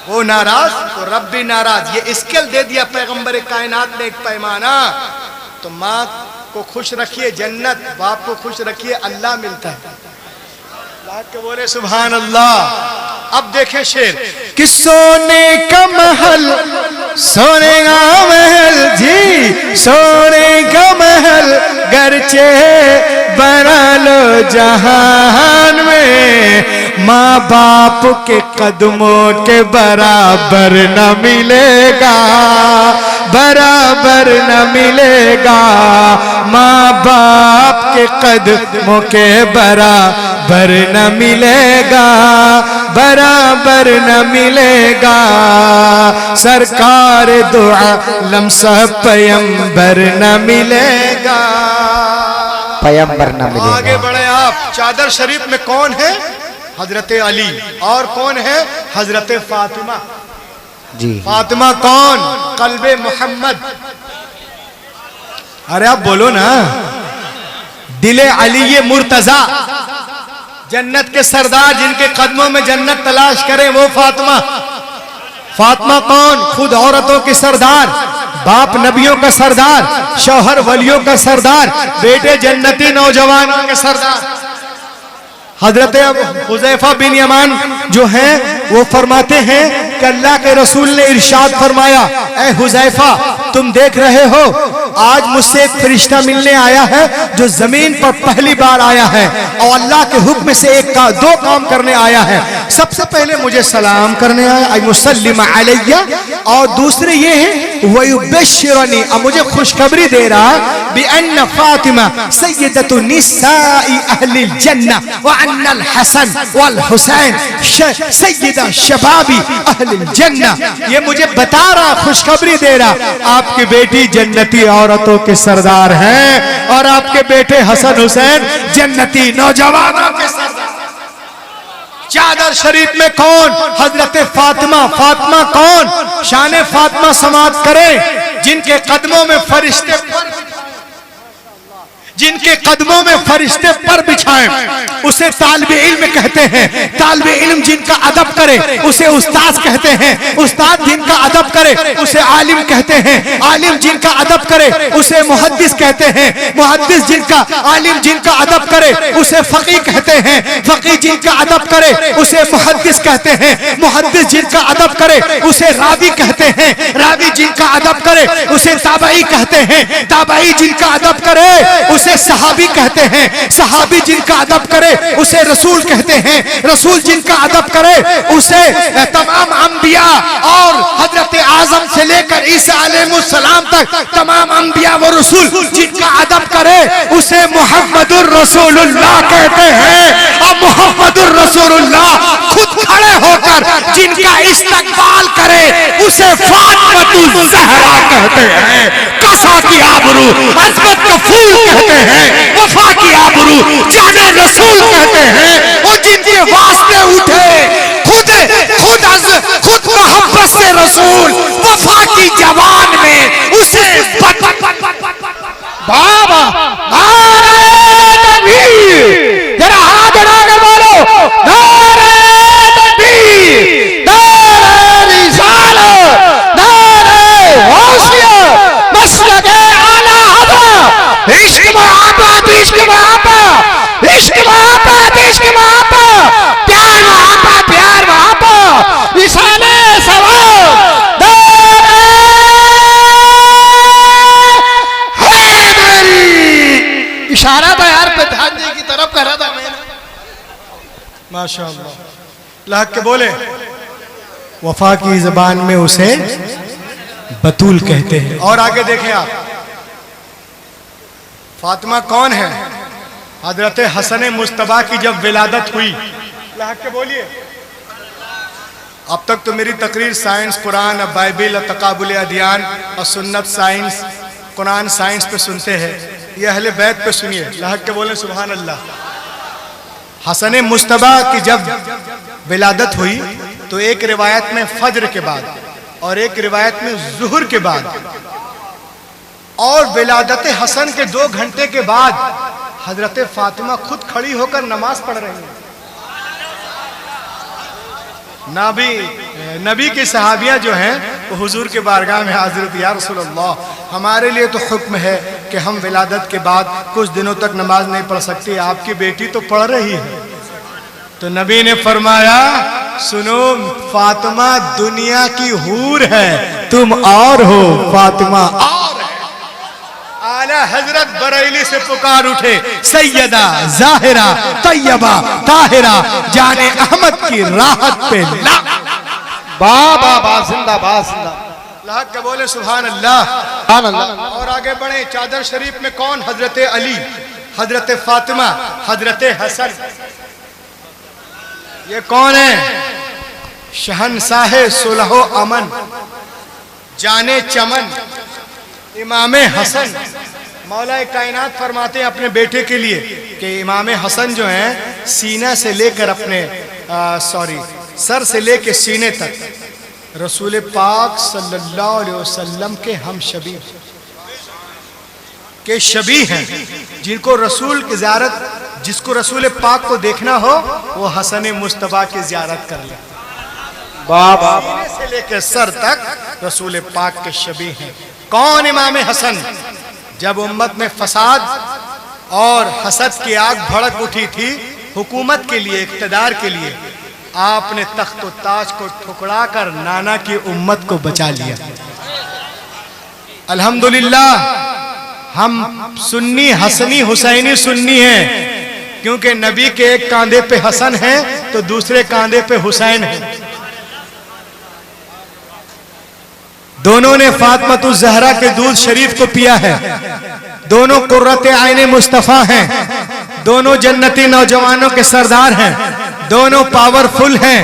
वो नाराज तो रब भी नाराज। ये स्केल दे दिया पैगंबर कायनात ने, एक पैमाना। तो माँ को खुश रखिए जन्नत, बाप को खुश रखिए अल्लाह मिलता है। के बोले सुभान अल्लाह। अब देखे शेर कि सोने का महल, सोने का महल जी, सोने का महल गरचे बना लो जहान में, माँ बाप के कदमों के बराबर न मिलेगा, बराबर न मिलेगा। माँ बाप के कदमों के बराबर न मिलेगा, बराबर न मिलेगा। सरकार दो आलम सब पैगंबर न मिलेगा, पैगंबर न मिलेगा। आगे बढ़े आप। चादर शरीफ में कौन है? हजरत अली। और कौन है? हजरत फातिमा जी। फातिमा कौन? कल्बे मोहम्मद। अरे आप बोलो ना। दिले अली मुर्तजा, जन्नत के सरदार, जिनके कदमों में जन्नत तलाश करें, वो फातिमा। फातिमा कौन? खुद औरतों की सरदार, बाप नबियों का सरदार, शौहर वलियों का सरदार, बेटे जन्नती नौजवानों के सरदार। हजरत हुज़ैफा बिन यमान जो हैं वो फरमाते हैं कि अल्लाह के रसूल ने इरशाद फरमाया, ऐ हुज़ैफा तुम देख रहे हो आज मुझसे एक फरिश्ता मिलने आया है जो जमीन पर पहली बार आया है और अल्लाह के हुक्म से दो काम करने आया है। सबसे पहले मुझे सलाम करने आया, आई मुसल्लिम अलैया, और दूसरे ये है वयुबश्शिरनी, अब मुझे खुशखबरी दे रहा बि अन्न फातिमा सय्यदतु निसाई अहलिल जन्नह व अन्नल हसन वल हुसैन सय्यदा शबाबी अहलिल जन्नह। ये मुझे बता रहा, खुशखबरी दे रहा, आपकी बेटी जन्नती औरतों के सरदार हैं और आपके बेटे हसन हुसैन जन्नती नौजवानों के सरदार। चादर शरीफ में कौन? हजरत फातिमा। फातिमा कौन? शान फातिमा समाप्त करें, जिनके कदमों में फरिश्ते, जिनके कदमों में फरिश्ते पर बिछाएं उसे तालिबे इल्म कहते हैं। तालिबे इल्म जिनका अदब करे उसे उस्ताद कहते हैं। उस्ताद जिनका अदब करे उसे आलिम कहते हैं। आलिम जिनका अदब करे उसे मुहद्दिस कहते हैं। मुहद्दिस जिनका, आलिम जिनका अदब करे उसे फकीह कहते हैं। फकीह जिनका अदब करे उसे मुहद्दिस कहते हैं। मुहद्दिस जिनका अदब करे उसे रावी कहते हैं। रावी जिनका अदब करे उसे ताबई कहते हैं। ताबई जिनका अदब करे उसे सहाबी कहते हैं। सहाबी जिनका अदब करे उसे रसूल कहते हैं। रसूल जिनका अदब करे उसे तमाम अंबिया और हजरत आजम से लेकर ईसा अलैहिस्सलाम तक तमाम अंबिया व रसूल जिनका अदब करे उसे मुहम्मदुर रसूलुल्लाह कहते हैं। और मुहम्मदुर रसूलुल्लाह खुद खड़े होकर जिनका इस्तकबाल करे उसे फातिमातुज़ ज़हरा कहते हैं। कसा की आबरू, अज़मत का फूल कहते हैं। वफा की आबरू, जाने रसूल कहते हैं। वो जिनके वास्ते उठे खुद मोहब्बत से रसूल, वफा जवान में उसे बाबा जरा हाथ उठाकर बोलो नारे तकबीर, नारे रिसालत, नारे गौसियत, मसलके आला हज़रत, इश्क मोहब्बत, इश्क मोहब्बत, इश्क मोहब्बत, इश्क मोहब्बत, प्यार मोहब्बत, प्यार मोहब्बत, रिसाले सवाब, इशारा था यार प्रधान जी की तरफ कर रहा था मैंने। माशाअल्लाह, लहक के बोले। वफा की जबान में उसे बतूल कहते हैं। और आगे देखें आप, फातिमा कौन है? हजरत हसन मुस्तबा की जब विलादत हुई, लहक के बोलिए। अब तक तो मेरी तकरीर साइंस, कुरान, बाइबिल, तकाबुल अदियान और सुन्नत साइंस, कुरान साइंस पे सुनते हैं। ये अहले बैत पे सुनिए, लहक के बोले सुभान अल्लाह। हसन मुस्तबा की जब विलादत हुई तो एक रिवायत में फज्र के बाद और एक रिवायत में जुहर के बाद और विलादत हसन के 2 घंटे के बाद हजरत फातिमा खुद खड़ी होकर नमाज पढ़ रही हैं। नबी की सहाबियां जो हैं वो हुजूर के बारगाह में हाजिर थी, या रसूलल्लाह हमारे लिए तो हुक्म है कि हम विलादत के बाद कुछ दिनों तक नमाज नहीं पढ़ सकती, आपकी बेटी तो पढ़ रही है। तो नबी ने फरमाया, सुनो फातिमा दुनिया की हूर है, तुम और हो, फातिमा और है। आला हजरत बरेली से पुकार उठे, सैयदा जाहिरा तैयबा ताहिरा जाने अहमद की राहत पे ला। बाबा बा जिंदाबाद, लहक के बोले सुभान अल्लाह, सुभान अल्लाह। और आगे बढ़े। चादर शरीफ में कौन? हजरत अली, हजरत फातिमा, हजरत हसन। ये कौन है? शहनशाह सुलहो अमन, जाने चमन, इमाम हसन। मौला कायनात फरमाते हैं अपने बेटे के लिए कि इमाम हसन जो हैं सीना से लेकर अपने सर से लेकर सीने तक रसूल पाक सल्लल्लाहु अलैहि वसल्लम के हम शबी के शबी हैं, जिनको रसूल की ज़ियारत, जिसको रसूल पाक को देखना हो वो हसन मुस्तबा की ज़ियारत कर ले। बाबा सीने से लेकर सर तक रसूल पाक के शबी हैं। कौन? इमाम हसन। जब उम्मत में फसाद और हसद की आग भड़क उठी थी हुकूमत के लिए, इक़्तिदार के लिए, आपने तख्त ताज को ठुकरा कर नाना की उम्मत को बचा लिया। अल्हम्दुलिल्लाह हम सुन्नी, हसनी, हुसैनी सुन्नी हैं, क्योंकि नबी के एक कांधे पे हसन है तो दूसरे कांधे पे हुसैन है। दोनों ने फातिमा ज़हरा के दूध शरीफ को पिया है, दोनों कुर्रत आईने मुस्तफ़ा हैं, दोनों जन्नती नौजवानों के सरदार हैं, दोनों पावरफुल हैं।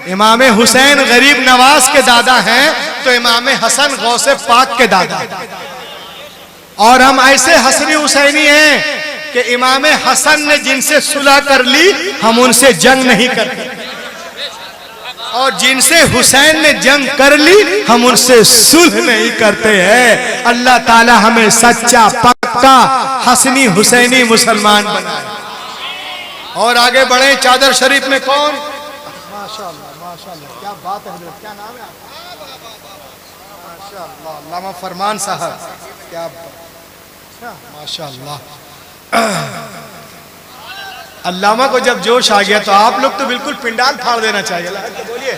इमाम हुसैन गरीब नवाज के दादा हैं तो इमाम हसन गौसे पाक के दादा। और हम ऐसे हसनी हुसैनी हैं कि इमाम हसन ने जिनसे सुलह कर ली हम उनसे जंग नहीं करते, और जिनसे हुसैन ने जंग कर ली हम उनसे सुलह नहीं करते हैं। अल्लाह ताला हमें सच्चा पक्का हसनी हुसैनी मुसलमान बनाए। और आगे बढ़े। चादर शरीफ में कौन? माशाअल्लाह माशाअल्लाह, क्या बात है हजरत, क्या नाम है आपका? माशाअल्लाह, अल्लामा फरमान साहब, क्या माशाअल्लाह। अल्लामा को जब जोश आ गया तो आप लोग तो बिल्कुल पिंडाल फाड़ देना चाहिए। बोलिए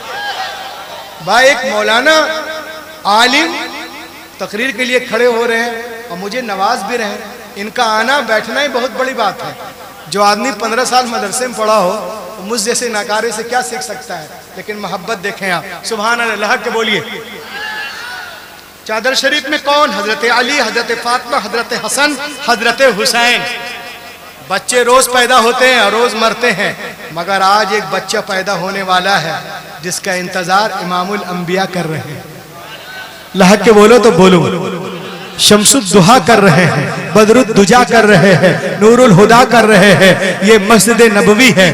भाई, एक मौलाना आलिम तकरीर के लिए खड़े हो रहे हैं और मुझे नवाज भी रहे। इनका आना बैठना ही बहुत बड़ी बात है। जो आदमी 15 साल मदरसे में पढ़ा हो तो मुझ जैसे नकारे से क्या सीख सकता है, लेकिन मोहब्बत देखें आप। सुभान अल्लाह के बोलिए। चादर शरीफ में कौन? हजरत अली, हजरत फातिमा, हजरत हसन, हजरत हुसैन। बच्चे रोज पैदा होते हैं और रोज मरते हैं, मगर आज एक बच्चा पैदा होने वाला है जिसका इंतजार इमामुल अंबिया कर रहे हैं। लहक के बोलो तो बोलो शम्सुद्दुहा कर रहे हैं, बदरुद्दुजा कर रहे हैं, नूरुल हुदा कर रहे हैं। ये मस्जिद नबवी है।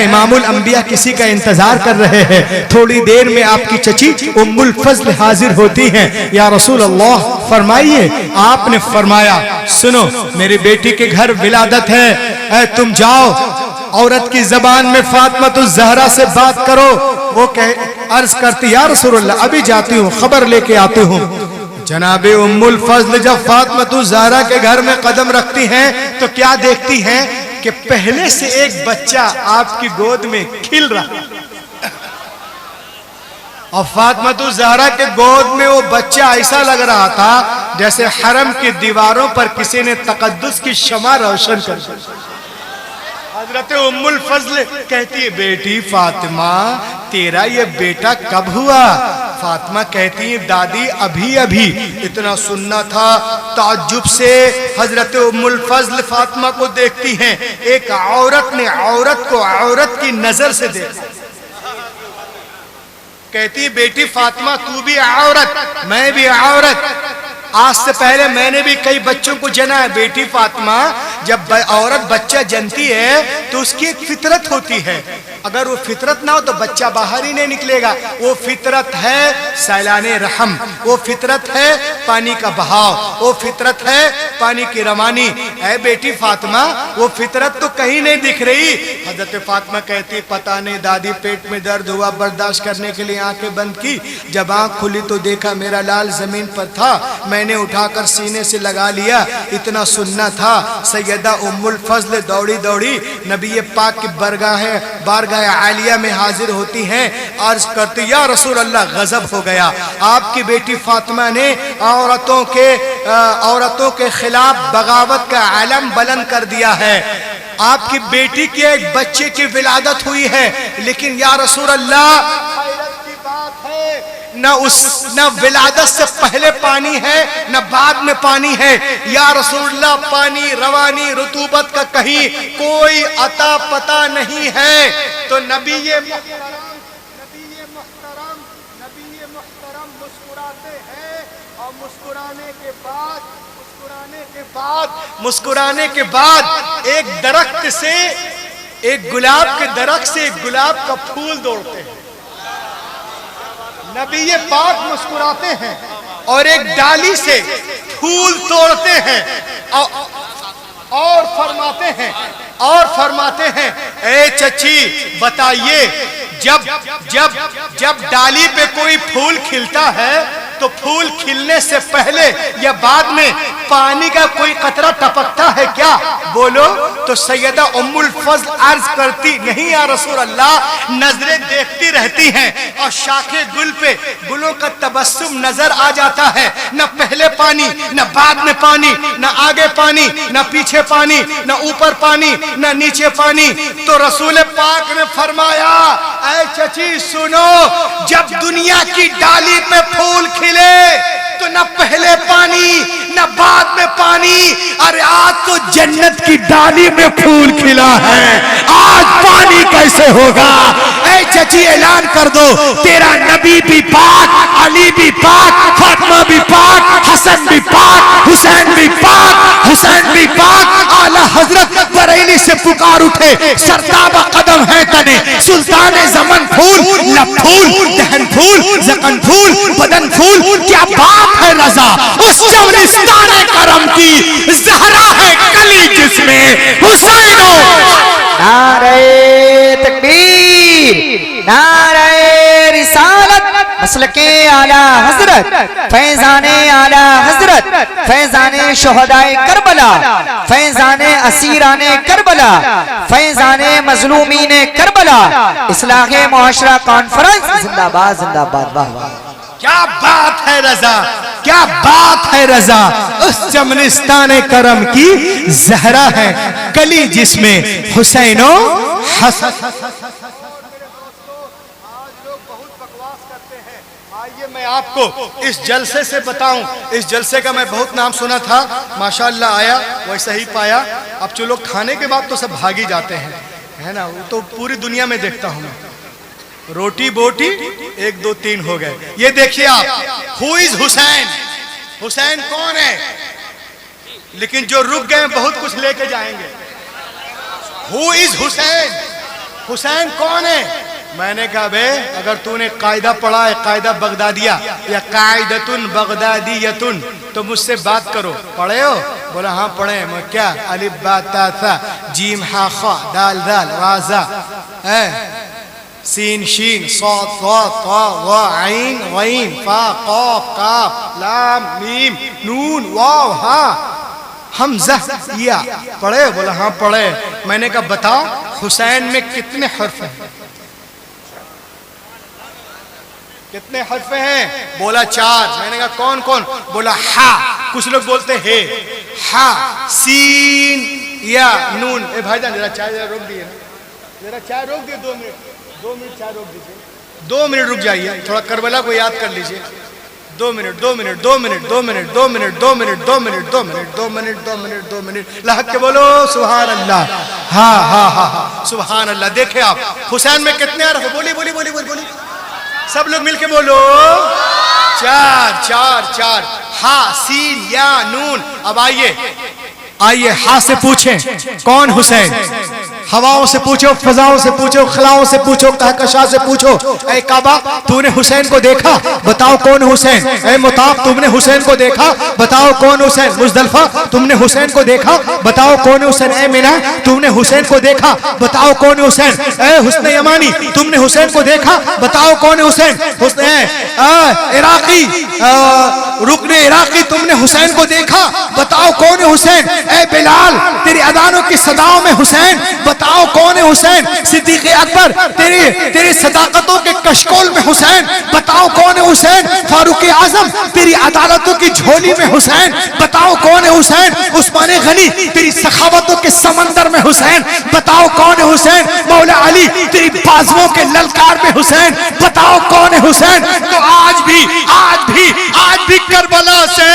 इमामुल अंबिया किसी का इंतजार कर रहे हैं। थोड़ी देर में आपकी चची उम्मुल फजल हाजिर होती हैं। या रसूल अल्लाह फरमाइए। आपने फरमाया सुनो मेरी बेटी के घर विलादत है, तुम जाओ औरत की जबान में फातिमा ज़हरा से बात करो। वो अर्ज करती या रसूलल्लाह अभी जाती हूँ, खबर लेके आती हूँ। जनाबे उम्मुल फजल जब फातिमा ज़हरा के घर में कदम रखती हैं तो क्या देखती हैं कि पहले से एक बच्चा आपकी गोद में खिल रहा, और फातिमा ज़हरा के गोद में वो बच्चा ऐसा लग रहा था जैसे हरम की दीवारों पर किसी ने तकद्दुस की शमा रोशन कर दी। हजरत उम्मुल फजल कहती है बेटी फातिमा तेरा ये बेटा कब हुआ? फातिमा कहती है दादी अभी अभी। इतना सुनना था। ताज्जुब से हजरत उम्मुल फजल फातिमा को देखती हैं। एक औरत ने औरत को औरत की नजर से देखा। कहती बेटी फातिमा तू भी औरत, मैं भी औरत। आज से पहले मैंने भी कई बच्चों को जना है। बेटी फातिमा जब औरत बच्चा जनती है तो उसकी एक फितरत होती है। अगर वो फितरत ना हो तो बच्चा बाहर ही नहीं निकलेगा। वो फितरत है सैलाने रहम, वो फितरत है पानी का बहाव, वो फितरत है पानी की रवानी। ऐ बेटी फातिमा वो फितरत तो कहीं नहीं दिख रही। हजरत फातिमा कहती पता नहीं दादी पेट में दर्द हुआ, बर्दाश्त करने के लिए आंखें बंद की। जब आंख खुली तो देखा मेरा लाल जमीन पर था, मैंने उठाकर सीने से लगा लिया। इतना सुनना था। सैयदा उम्मुल फजल दौड़ी दौड़ी नबी पाक की बारगाह आलिया में हाजिर होती हैं। अर्ज करती या रसूल अल्लाह गजब हो गया, आपकी बेटी फातिमा ने औरतों के खिलाफ बगावत का आलम बुलंद कर दिया है। आपकी बेटी के एक बच्चे की विलादत हुई है, लेकिन या रसूल अल्लाह हैरत की बात है न विलादत से पहले पानी है न बाद में पानी है। या रसूलल्लाह पानी रवानी रुतूबत का कहीं कोई अता पता नहीं है। तो नबी मुस्कुराते हैं और मुस्कुराने के बाद एक दरख्त से एक गुलाब के दरख्त से एक गुलाब का फूल तोड़ते हैं। नबी पाक मुस्कुराते हैं और एक डाली से फूल तोड़ते हैं और फरमाते हैं ए चची बताइए जब डाली पे कोई फूल खिलता है तो फूल खिलने से पहले या बाद में पानी का कोई कतरा टपकता है क्या? बोलो। तो सैयदा उम्मुल फजल अर्ज करती नहीं या रसूल अल्लाह, नजरें देखती रहती हैं और शाखे गुल पे गुलों का तबस्सुम नजर आ जाता है। न पहले पानी न बाद में पानी, न आगे पानी न पीछे पानी, न ऊपर पानी न नीचे पानी। तो रसूल पाक ने फरमाया ऐ चची सुनो, जब दुनिया की डाली पे फूल खिले तो न पहले पानी न बाद में पानी। अरे आज तो जन्नत की डाली में फूल खिला है, आज पानी कैसे होगा? ऐ चची ऐलान कर दो तेरा नबी भी पाक, अली भी पाक, फातिमा भी पाक, हसन भी पाक, हुसैन भी पाक। आला हजरत बरेली से पुकार उठे सरताबा कदम है तने, सुल्तान ज़मन फूल, लब फूल, दहन फूल, ज़कन फूल, बदन फूल। क्या बात है रजा उस शबरिस्तान करम की, ज़हरा है कली जिसमें हुसैनो। नारे तकबीर, नारे रिसालत, मसलके आला हजरत, फैजाने आला हजरत, फैजाने शोहदाए करबला, फैजाने असीराने करबला, फैजाने मजलूमीने करबला, इस्लाहे मुआशरा कॉन्फ्रेंस जिंदाबाद जिंदाबाद। वाह वाह क्या बात है रजा, क्या बात है रजा। उस चमनिस्तान करम की ज़हरा है कली जिसमें हुसैनो हसन। आइए मैं आपको इस जलसे से बताऊं। इस जलसे का मैं बहुत नाम सुना था, माशाअल्लाह आया वैसा ही पाया। अब जो लोग खाने के बाद तो सब भाग ही जाते हैं, है ना? वो तो पूरी दुनिया में देखता हूं मैं। रोटी बोटी 1 2 3 हो गए। ये देखिए आप, हु इज हुसैन? हुसैन कौन है? लेकिन जो रुक गए बहुत कुछ लेके जाएंगे। Who is Hussain? हुसैन कौन है? मैंने कहा बे अगर तूने कायदा पढ़ा है, कायदा बगदादिया या कायदतुन बगदादियतुन, तो मुझसे बात करो। पढ़े हो? बोला हाँ पढ़े। मैं क्या? अलिफ बा ता था जीम हा खा दाल दाल वाजा है सीन शीन सौद सौद ता वा आइन गईन फा काफ काफ लाम मीम नून वाव हा हमजा या। पढ़े? बोला हाँ पढ़े। मैंने कहा बताओ हुसैन में कितने हर्फ हैं? कितने हर्फ हैं? बोला 4। मैंने कहा कौन कौन? बोला हा, कुछ लोग बोलते हे, हा सीन या नून। ए भाईजान जरा चाय जरा रोक दिए, जरा चाय रोक दिए 2 मिनट, 2 मिनट चाय रोक दीजिए, 2 मिनट रुक जाइए, थोड़ा करबला को याद कर लीजिए। 2 minute 2 minute 2 minute 2 minute 2 minute 2 minute 2 minute 2 minute 2 minute 2 minute 2 minute लहक के बोलो सुभान अल्लाह। हाँ हाँ हाँ हाँ सुभान अल्लाह। देखे आप हुसैन में कितने हर्फ है? बोली बोली बोली बोली बोली, सब लोग मिलके बोलो 4 4 4। हा सीन या नून। अब आइए आइए हा से पूछें कौन हुसैन? हवाओं से पूछो, फजाओं से पूछो, खलाओं से पूछो, कहकशा से पूछो। ऐ काबा तूने हुसैन को देखा? बताओ कौन हुसैन? ऐ मुताब तुमने हुसैन को देखा? बताओ कौन हुसैन? मुजदलफा तुमने हुसैन को देखा? बताओ कौन हुसैन? ऐ मीना तुमने हुसैन को देखा? बताओ कौन हुसैन? ऐ हुस्न यमानी तुमने हुसैन को देखा? बताओ कौन हुसैन? हुस्न इराकी रुकने इराकी तुमने हुसैन को देखा? बताओ कौन हुसैन? ऐ बिलाल तेरी अदानों की सदाओं में हुसैन, बताओ कौन है हुसैन? सिद्दीक अकबर तेरी सदाकतों के कशकोल में हुसैन, बताओ कौन है हुसैन? फारूक आजम तेरी अदालतों की झोली में हुसैन, बताओ कौन है हुसैन? उस्मान गनी तेरी सखावतों के समंदर में हुसैन, बताओ कौन है हुसैन? मौला अली तेरी बाजुओं के ललकार में हुसैन, बताओ कौन है हुसैन? तो आज भी करबला से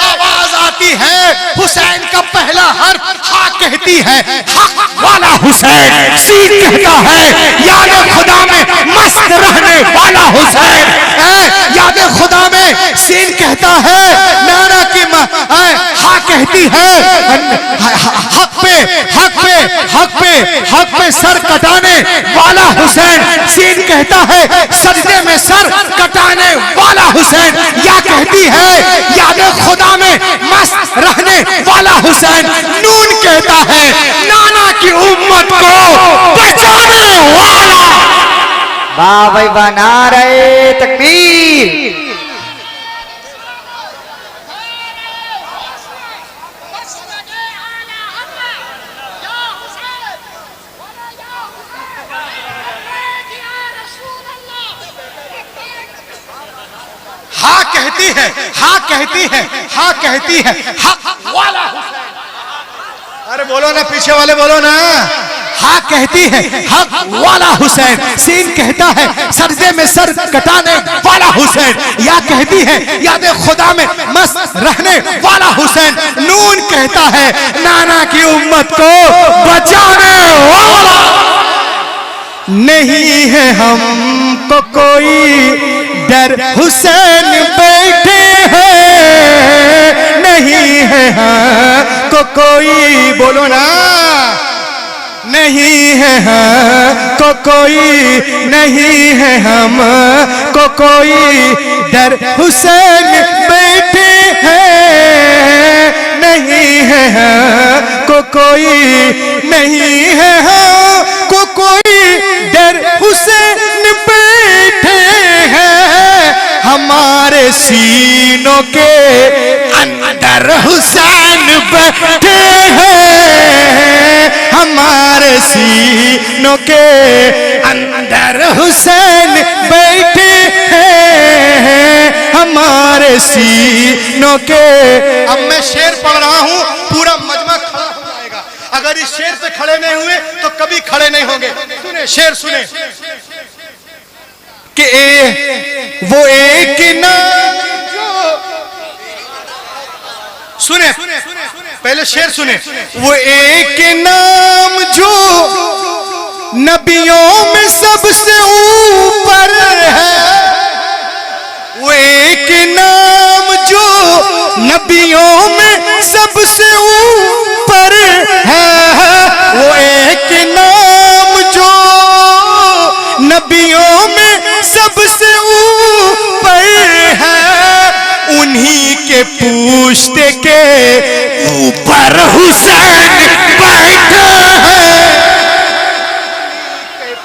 आवाज आती है, हुसैन का पहला हर्फ हा कहती है, हक वाला हुसैन। सीन कहता है याद खुदा में मस्त रहने वाला हुसैन, याद खुदा में। सीन कहता है नारा की हा कहती है हक पे हक पे हक पे हक पे सर कटाने वाला हुसैन। सीन कहता है सजदे में सर कटाने वाला हुसैन। या कहती है याद खुदा में मस्त रहने वाला हुसैन। नून कहता है नाना की उम्मत को बचाने वाला। वाह भाई बना रहे तकबीर। हाँ कहती है, हाँ कहती है, हाँ कहती है हक वाला हुसैन। अरे बोलो ना, पीछे वाले बोलो ना। हाँ कहती है हक वाला हुसैन। सीन कहता है सजदे में सर कटाने वाला हुसैन। या कहती है याद खुदा में मस्त रहने वाला हुसैन। नून कहता है नाना की उम्मत को बचाने वाला। नहीं है हमको कोई डर हुसैन बैठे हैं, नहीं है हमको कोई, बोलो ना, नहीं है हमको कोई, नहीं है हमको कोई डर हुसैन बैठे हैं, नहीं है हमको कोई, नहीं है हमको कोई डर हुसैन बैठे हैं, हमारे सीनों के अंदर हुसैन बैठे हैं, हमारे सीनों के अंदर हुसैन बैठे हैं, हमारे सीनों के। अब मैं शेर पढ़ रहा हूं, पूरा मजमा खड़ा हो जाएगा। अगर इस शेर पे खड़े नहीं हुए तो कभी खड़े नहीं होंगे। सुने शेर सुने कि वो एक नाम जो, सुने पहले शेर सुने। वो एक नाम जो नबियों में सबसे ऊपर है, वो एक नाम जो नबियों में सबसे ऊपर है वो एक नाम जो नबियों में सबसे ऊपर है उन्हीं के पुश्त के ऊपर हुसैन बैठा है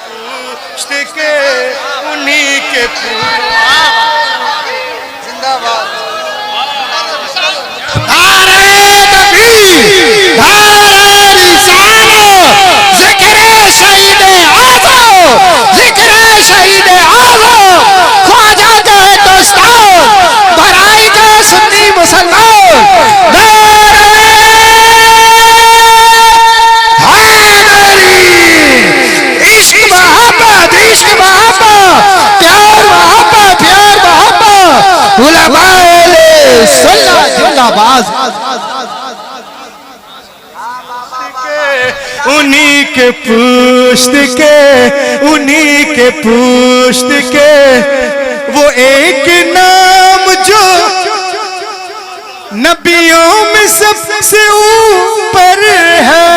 पुश्त के उन्हीं के जिंदाबाद उन्हीं के पुश्त के उन्हीं के पुश्त के वो एक नाम जो नबियों में सबसे ऊपर है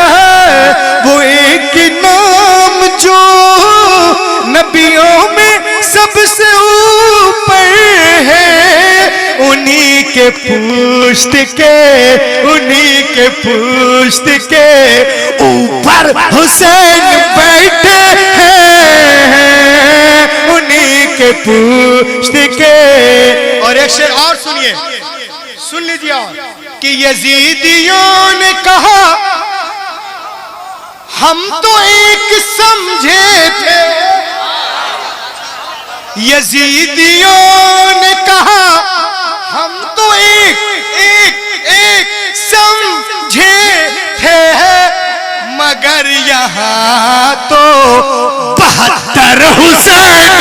वो एक नाम जो नबियों में सबसे ऊपर है उन्हीं के पुश्त के उन्हीं के पुश्त के ऊपर हुसैन बैठे हैं उन्हीं के पुश्त के। और एक शेर और सुनिए, सुन लीजिए कि यजीदियों ने कहा हम तो एक समझे थे यजीदियों ने कहा हम तो एक समझे थे मगर यहाँ तो 72 हुसैन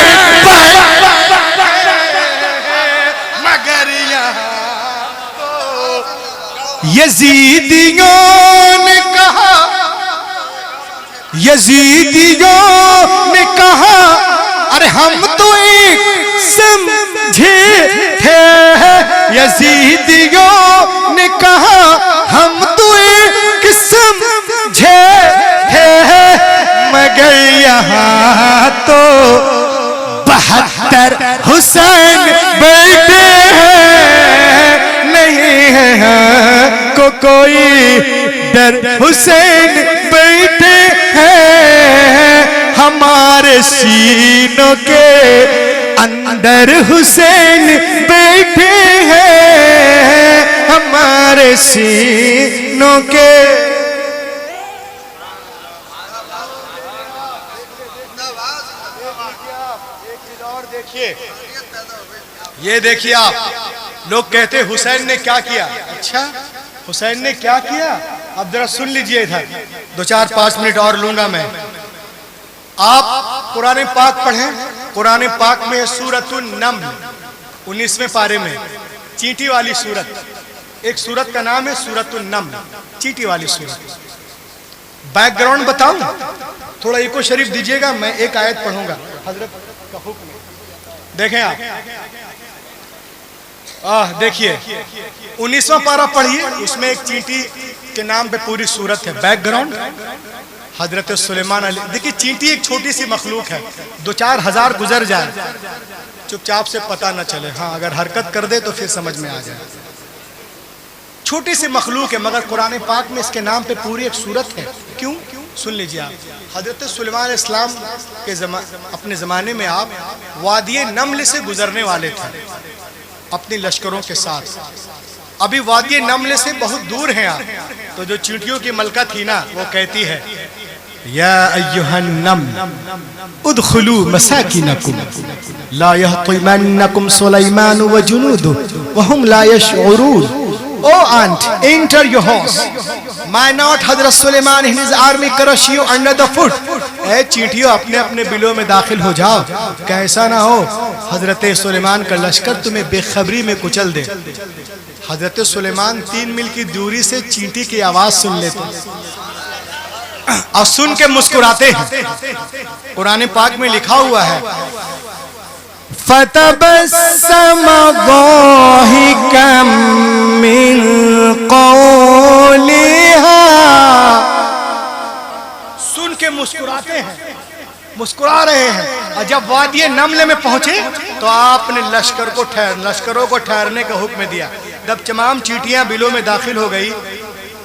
मगर यहाँ तो यजीदियों ने कहा अरे हम तो एक समझे थे यजीदियों ने कहा हम तो एक समझे थे मगर यहाँ तो 72 हुसैन बैठे हैं नहीं है को कोई डर हुसैन बैठे हैं हमारे सीनों के अंदर हुसैन बैठे हैं हमारे सीनों के। ये देखिए आप लोग कहते हुसैन ने क्या किया। अच्छा हुसैन ने क्या किया अब जरा सुन लीजिए इधर 2-4-5 मिनट और लूंगा मैं। आप कुरान पाक पढ़ें, कुरान पाक में सूरतुन नम्ल 19वें पारे में चींटी वाली सूरत, एक सूरत का नाम है सूरतुन नम्ल, चींटी वाली सूरत। बैकग्राउंड बताऊं, थोड़ा इको शरीफ दीजिएगा, मैं एक आयत पढ़ूंगा हजरत का हुक्म। देखें आप, देखिए 19वां पारा पढ़िए, उसमें एक चींटी के नाम पे पूरी सूरत है। बैकग्राउंड हजरत सुलेमान अली। देखिए चींटी एक छोटी सी मखलूक है, 2-4 हज़ार गुजर जाए चुपचाप से पता न चले, हाँ अगर हरकत कर दे तो फिर समझ में आ जाए। छोटी सी मखलूक है मगर कुरान पाक में इसके नाम पे पूरी एक सूरत है। क्यों? सुन लीजिए आप, हजरत सुलेमान इस्लाम के अपने ज़माने में आप वादिये नम्ल से गुजरने वाले थे अपने लश्करों के साथ। अभी वादिये नम्ल से बहुत दूर हैं आप, तो जो चींटियों की मलका थी ना वो कहती है या अय्युहन नम्ल उदखुलू मसाकिनकुम ला यहतिमन्नकुम सुलैमान व जुनूदुहु व हुम ला यशऊरून। Oh ant, enter your house. Might not Hazrat Suleiman and his army crush you under the foot. ऐ चींटियों अपने अपने बिलों में दाखिल हो जाओ, कैसा ना हो हजरत सुलेमान का लश्कर तुम्हें बेखबरी में कुचल दे। हजरत सुलेमान 3 मील की दूरी से चींटी की आवाज सुन लेते और सुन के मुस्कुराते हैं। कुरान पाक में लिखा हुआ है फतबस्सम ज़ाहिकम मिन क़ौलिहा, सुन के मुस्कुराते हैं, मुस्कुरा रहे हैं। और जब वादिये नमले में पहुंचे तो आपने लश्करों को ठहरने का हुक्म दिया। जब तमाम चींटियां बिलों में दाखिल हो गई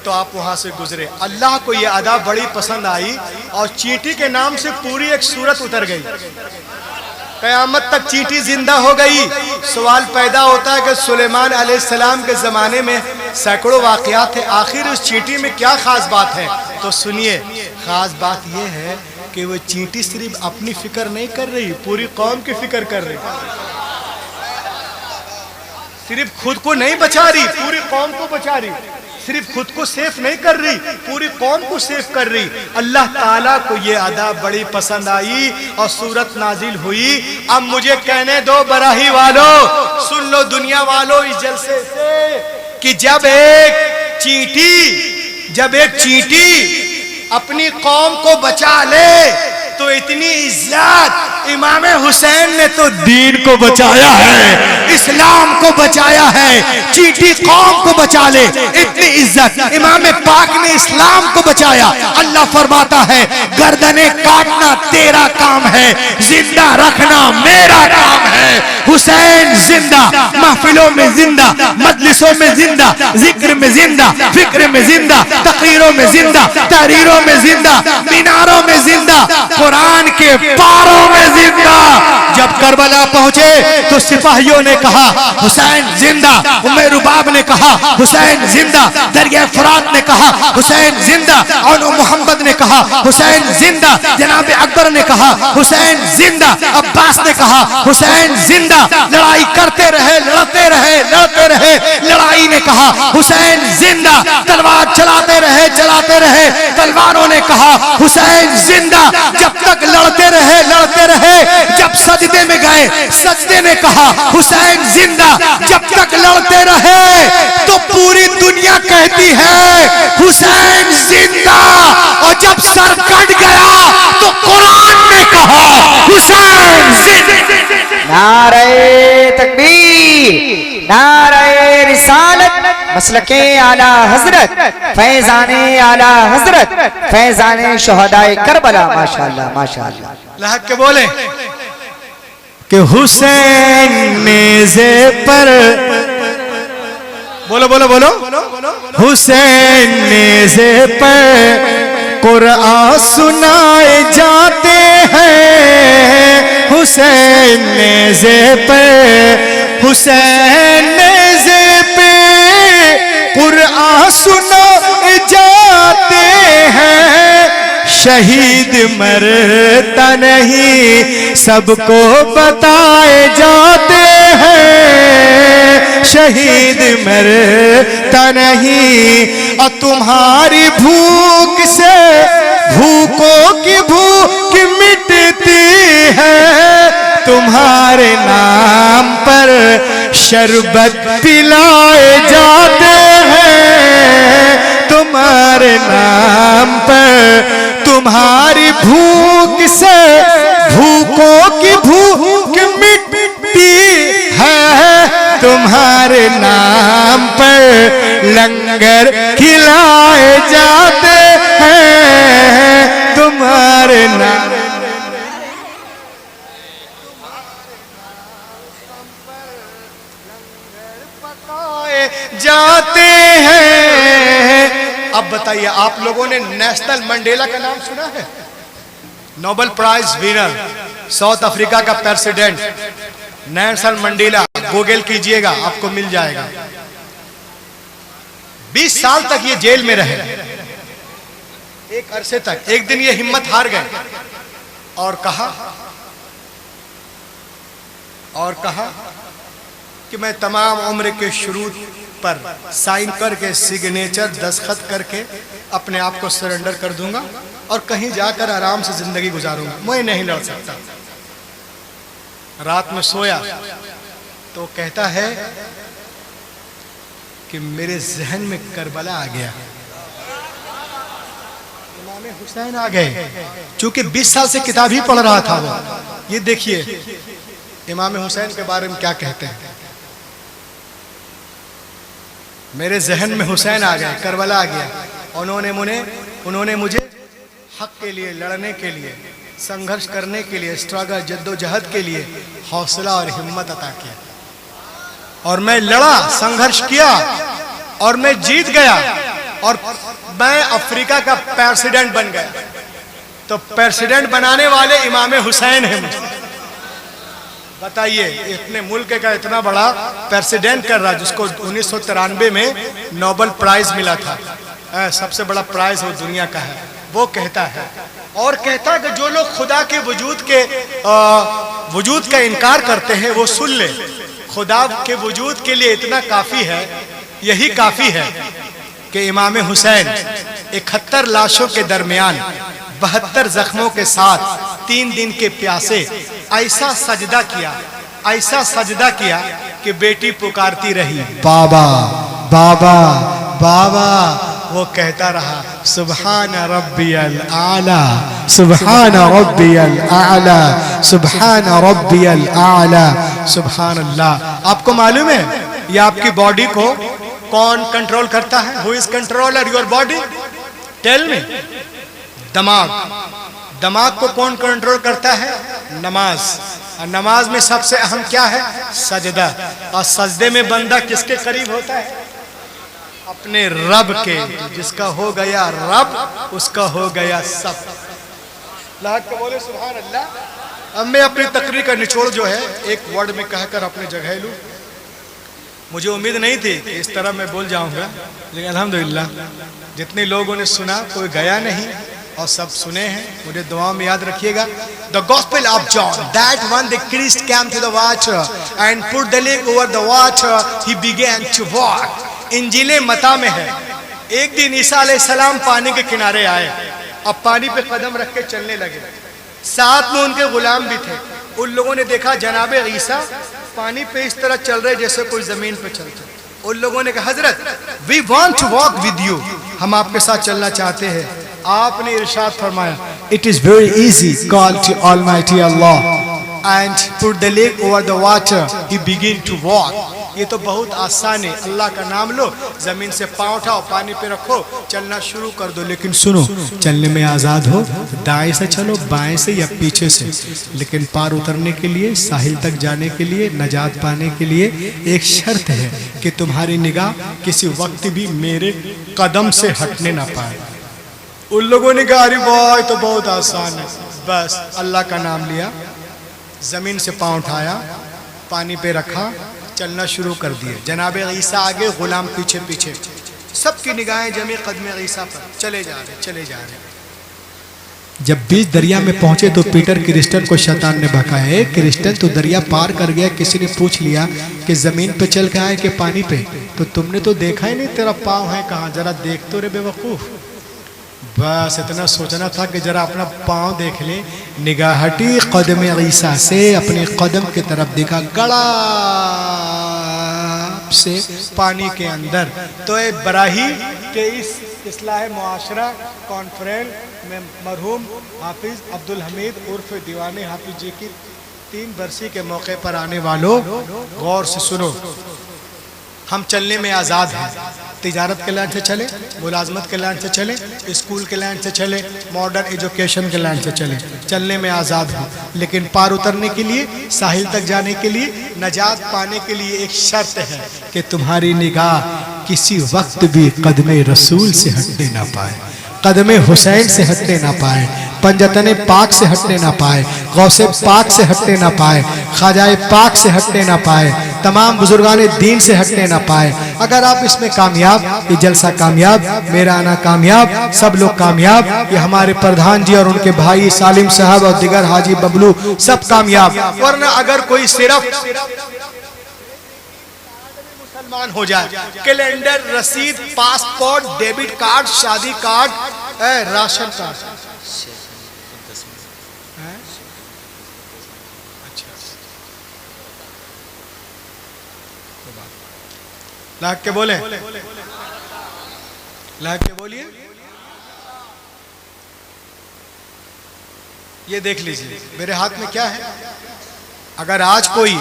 तो आप वहां से गुजरे। अल्लाह को यह अदा बड़ी पसंद आई और चींटी के नाम से पूरी एक सूरत उतर गई। क़यामत तक चींटी जिंदा हो गई। सवाल पैदा होता है कि सुलेमान अलैहिस्सलाम के ज़माने में सैकड़ों वाक़यात थे, आखिर उस चींटी में क्या ख़ास बात है? तो सुनिए, ख़ास बात यह है कि वो चींटी सिर्फ अपनी फिक्र नहीं कर रही, पूरी कौम की फिक्र कर रही। सिर्फ खुद को नहीं बचा रही, पूरी कौम को बचा रही। सिर्फ खुद को सेफ नहीं कर रही, पूरी कौम को सेफ कर रही। अल्लाह ताला को ये अदा बड़ी पसंद आई और सूरत नाजिल हुई। अब मुझे कहने दो बराही वालों, सुन लो दुनिया वालों इस जलसे से कि जब एक चींटी अपनी कौम को बचा ले तो इतनी इज्जत, इमाम हुसैन ने तो दीन को बचाया है, इस्लाम को बचाया है। चींटी कौम को बचा ले, इतनी इज्जत। इमाम पाक ने इस्लाम को बचाया। अल्लाह फरमाता है गर्दने काटना तेरा काम है, जिंदा रखना मेरा काम है। हुसैन जिंदा, महफिलों में जिंदा, मजलिसों में जिंदा, जिक्र में जिंदा, फिक्र में जिंदा, तकरीरों में जिंदा, तहरीरों में जिंदा, मीनारों में जिंदा, कुरान के पारों में जिंदा। जब करबला पहुंचे तो सिपाहियों ने कहा हुसैन जिंदा, उम्मे रुबाब ने कहा हुसैन जिंदा, दरिया फुरात ने कहा हुसैन जिंदा, और मोहम्मद ने कहा हुसैन जिंदा, जनाब अकबर ने कहा हुसैन जिंदा, अब्बास ने कहा हुसैन जिंदा। लड़ाई करते रहे, लड़ते रहे, लड़ते रहे। लड़ाई ने कहा हुसैन जिंदा, तलवार चलाते रहे, चलाते रहे। तलवारों ने कहा हुसैन जिंदा। जब तक लड़ते रहे, लड़ते रहे। जब सजदे में गए, सजदे ने कहा हुसैन जिंदा। जब तक लड़ते रहे तो पूरी दुनिया कहती है हुसैन जिंदा, और जब सर कट गया तो कुरान ने कहा हुसैन जिंदा। नारे तकबीर, नारे रिसालत, मसलके आला हजरत, फैजाने आला हजरत, फैजाने शोहदाए करबला। माशाअल्लाह, माशाअल्लाह। लहक के बोले कि हुसैन नेज़े पर, बोलो बोलो बोलो, हुसैन नेज़े पर कुरान सुनाए जाते हैं। हुसैन नेज़े पे, हुसैन नेज़े पे कुरान सुनाए जाते हैं। शहीद मरता नहीं सबको बताए जाते हैं। शहीद मरता नहीं और तुम्हारी भूख से भूखों की भूख मिटती है। तुम्हारे नाम पर शरबत पिलाए जाते हैं। तुम्हारे नाम पर तुम्हारी भूख से भूखों की भूख मिटती है। तुम्हारे नाम पर लंगर खिलाए जाते हैं। तुम्हारे नाम जाते हैं। अब बताइए, आप लोगों ने नेशनल मंडेला का नाम सुना है? Nobel prize winner, South Africa का प्रेसिडेंट नेल्सन मंडेला। गूगल कीजिएगा, आपको मिल जाएगा। 20 साल तक ये जेल में रहे, एक अरसे तक। एक दिन ये हिम्मत हार गए और कहा कि मैं तमाम उम्र के शुरू पर साइन करके, सिग्नेचर दस्तखत करके अपने आप को सरेंडर कर दूंगा और कहीं जाकर आराम से जिंदगी गुजारूंगा। मैं नहीं लड़ सकता। रात में सोया तो कहता है कि मेरे जहन में करबला आ गया, इमाम हुसैन आ गए। चूंकि 20 साल से किताब ही पढ़ रहा था वो। ये देखिए इमाम हुसैन के बारे में क्या कहते हैं? मेरे जहन में हुसैन आ गए, करबला आ गया। उन्होंने मुझे हक के लिए, लड़ने के लिए, संघर्ष करने के लिए, स्ट्रगल, जद्दोजहद के लिए हौसला और हिम्मत अता किया। और मैं लड़ा, संघर्ष किया और मैं जीत गया और मैं अफ्रीका का प्रेसिडेंट बन गया। तो प्रेसिडेंट बनाने वाले इमाम हुसैन हैं मुझे। बताइए, इतने मुल्क का इतना बड़ा प्रेसिडेंट कर रहा, जिसको 1993 में नोबेल प्राइज मिला था, सबसे बड़ा प्राइज वो दुनिया का है, वो कहता है। और कहता है कि जो लोग खुदा के वजूद का इनकार करते हैं वो सुन ले, खुदा के वजूद के लिए इतना काफी है, यही काफी है कि इमाम हुसैन 71 लाशों के दरमियान 72 जख्मों के साथ 3 दिन के प्यासे ऐसा सजदा किया कि बेटी पुकारती रही, बाबा बाबा बाबा। वो कहता रहा, सुबहान रब्बियल आला, सुबहान रब्बियल आला, सुबहान रब्बियल आला, सुबहान अल्लाह। आपको मालूम है ये आपकी बॉडी को कौन कंट्रोल करता है? Who is controller your body? Tell me. दिमाग को कौन कंट्रोल करता है? नमाज। और नमाज में सबसे अहम क्या है? सजदा। और सजदे में बंदा किसके करीब होता है? अपने रब के। जिसका हो गया रब, उसका हो गया सब। लाहक को बोले सुभान अल्लाह। अब मैं अपनी तकरीर का निचोड़ जो है एक वर्ड में कहकर अपने जगह लूं। मुझे उम्मीद नहीं थी कि इस तरह मैं बोल जाऊंगा, लेकिन अल्हम्दुलिल्लाह जितने लोगों ने सुना, कोई गया नहीं और सब सुने हैं। मुझे दुआओं में याद रखिएगा। The gospel of John, that one the Christ came to the water and put the leg over the water, he began to walk. इंजीले मता में है, एक दिन ईसा अलैहिस्सलाम पानी के किनारे आए, अब पानी पे कदम रख के चलने लगे। साथ में उनके गुलाम भी थे। उन लोगों ने देखा जनाबे ईसा पानी पे इस तरह चल रहे जैसे कोई जमीन पे चलते। उन लोगों ने कहा, हजरत we want to walk with you, हम आपके साथ चलना चाहते हैं। आपने इरशाद फरमाया, it is very easy, call to almighty Allah and put the leg over the water, he begin to walk. ये तो बहुत आसान है, अल्लाह का नाम लो, जमीन से पांव उठाओ, पानी पे रखो, चलना शुरू कर दो। लेकिन सुनो, चलने में आजाद हो, दाएं से चलो, बाएं से या पीछे से, लेकिन पार उतरने के लिए, साहिल तक जाने के लिए, नजात पाने के लिए एक शर्त है कि तुम्हारी निगाह किसी वक्त भी मेरे कदम से हटने ना पाए। उन लोगों ने कहा, अरे वाह तो बहुत आसान है। बस अल्लाह का नाम लिया, जमीन से पांव उठाया, पानी पे रखा, चलना शुरू कर दिए। जनाब ईसा आगे, गुलाम पीछे पीछे, सबकी निगाहें जमी कदम ईसा पर, चले जा रहे। जब बीच दरिया में पहुंचे तो पीटर क्रिस्टन को शैतान ने बकाया, क्रिस्टन तो दरिया पार कर गया। किसी ने पूछ लिया कि जमीन पे चल के आए कि पानी पे, तो तुमने तो देखा ही नहीं, तेरा पाँव है कहाँ, जरा देख तो रे बेवकूफ। बस इतना सोचना था कि जरा अपना पाँव देख ले। निगाह हटी कदम ईसा से, अपने कदम की तरफ देखा, गड़ा से पानी के अंदर। तो ये बराही के इस इस्लाह मुआशरा कॉन्फ्रेंस में मरहूम हाफिज अब्दुल हमीद उर्फ दीवाने हाफिज जी की 3 बरसी के मौके पर आने वालों, गौर से सुनो। हम चलने में आज़ाद हैं, तिजारत के लाइन से चले, मुलाजमत के लाइन से चले, स्कूल के लाइन से चले, मॉडर्न एजुकेशन के लाइन से चले, चलने में आज़ाद हो। लेकिन पार उतरने के लिए, साहिल तक जाने के लिए, नजात पाने के लिए एक शर्त है कि तुम्हारी निगाह किसी वक्त भी कदमे रसूल से हटने ना पाए, कदमे हुसैन से हटने ना पाए, पंजतने पाक से हटने ना पाए, गौसे पाक से हटने ना पाए, ख्वाजाए पाक से हटने ना पाए, तमाम बुजुर्गाने दीन से हटने ना पाए। अगर आप इसमें कामयाब, ये जलसा कामयाब, मेरा आना कामयाब, सब लोग कामयाब, ये हमारे प्रधान जी और उनके भाई सालिम साहब और दिगर हाजी बबलू सब कामयाब। वरना अगर कोई सिर्फ मुसलमान हो जाए, कैलेंडर, रसीद, पासपोर्ट, डेबिट कार्ड, शादी कार्ड, राशन कार्ड, लाख के बोले, लाख के बोलिए। ये देख लीजिए मेरे हाथ में क्या है, अगर आज कोई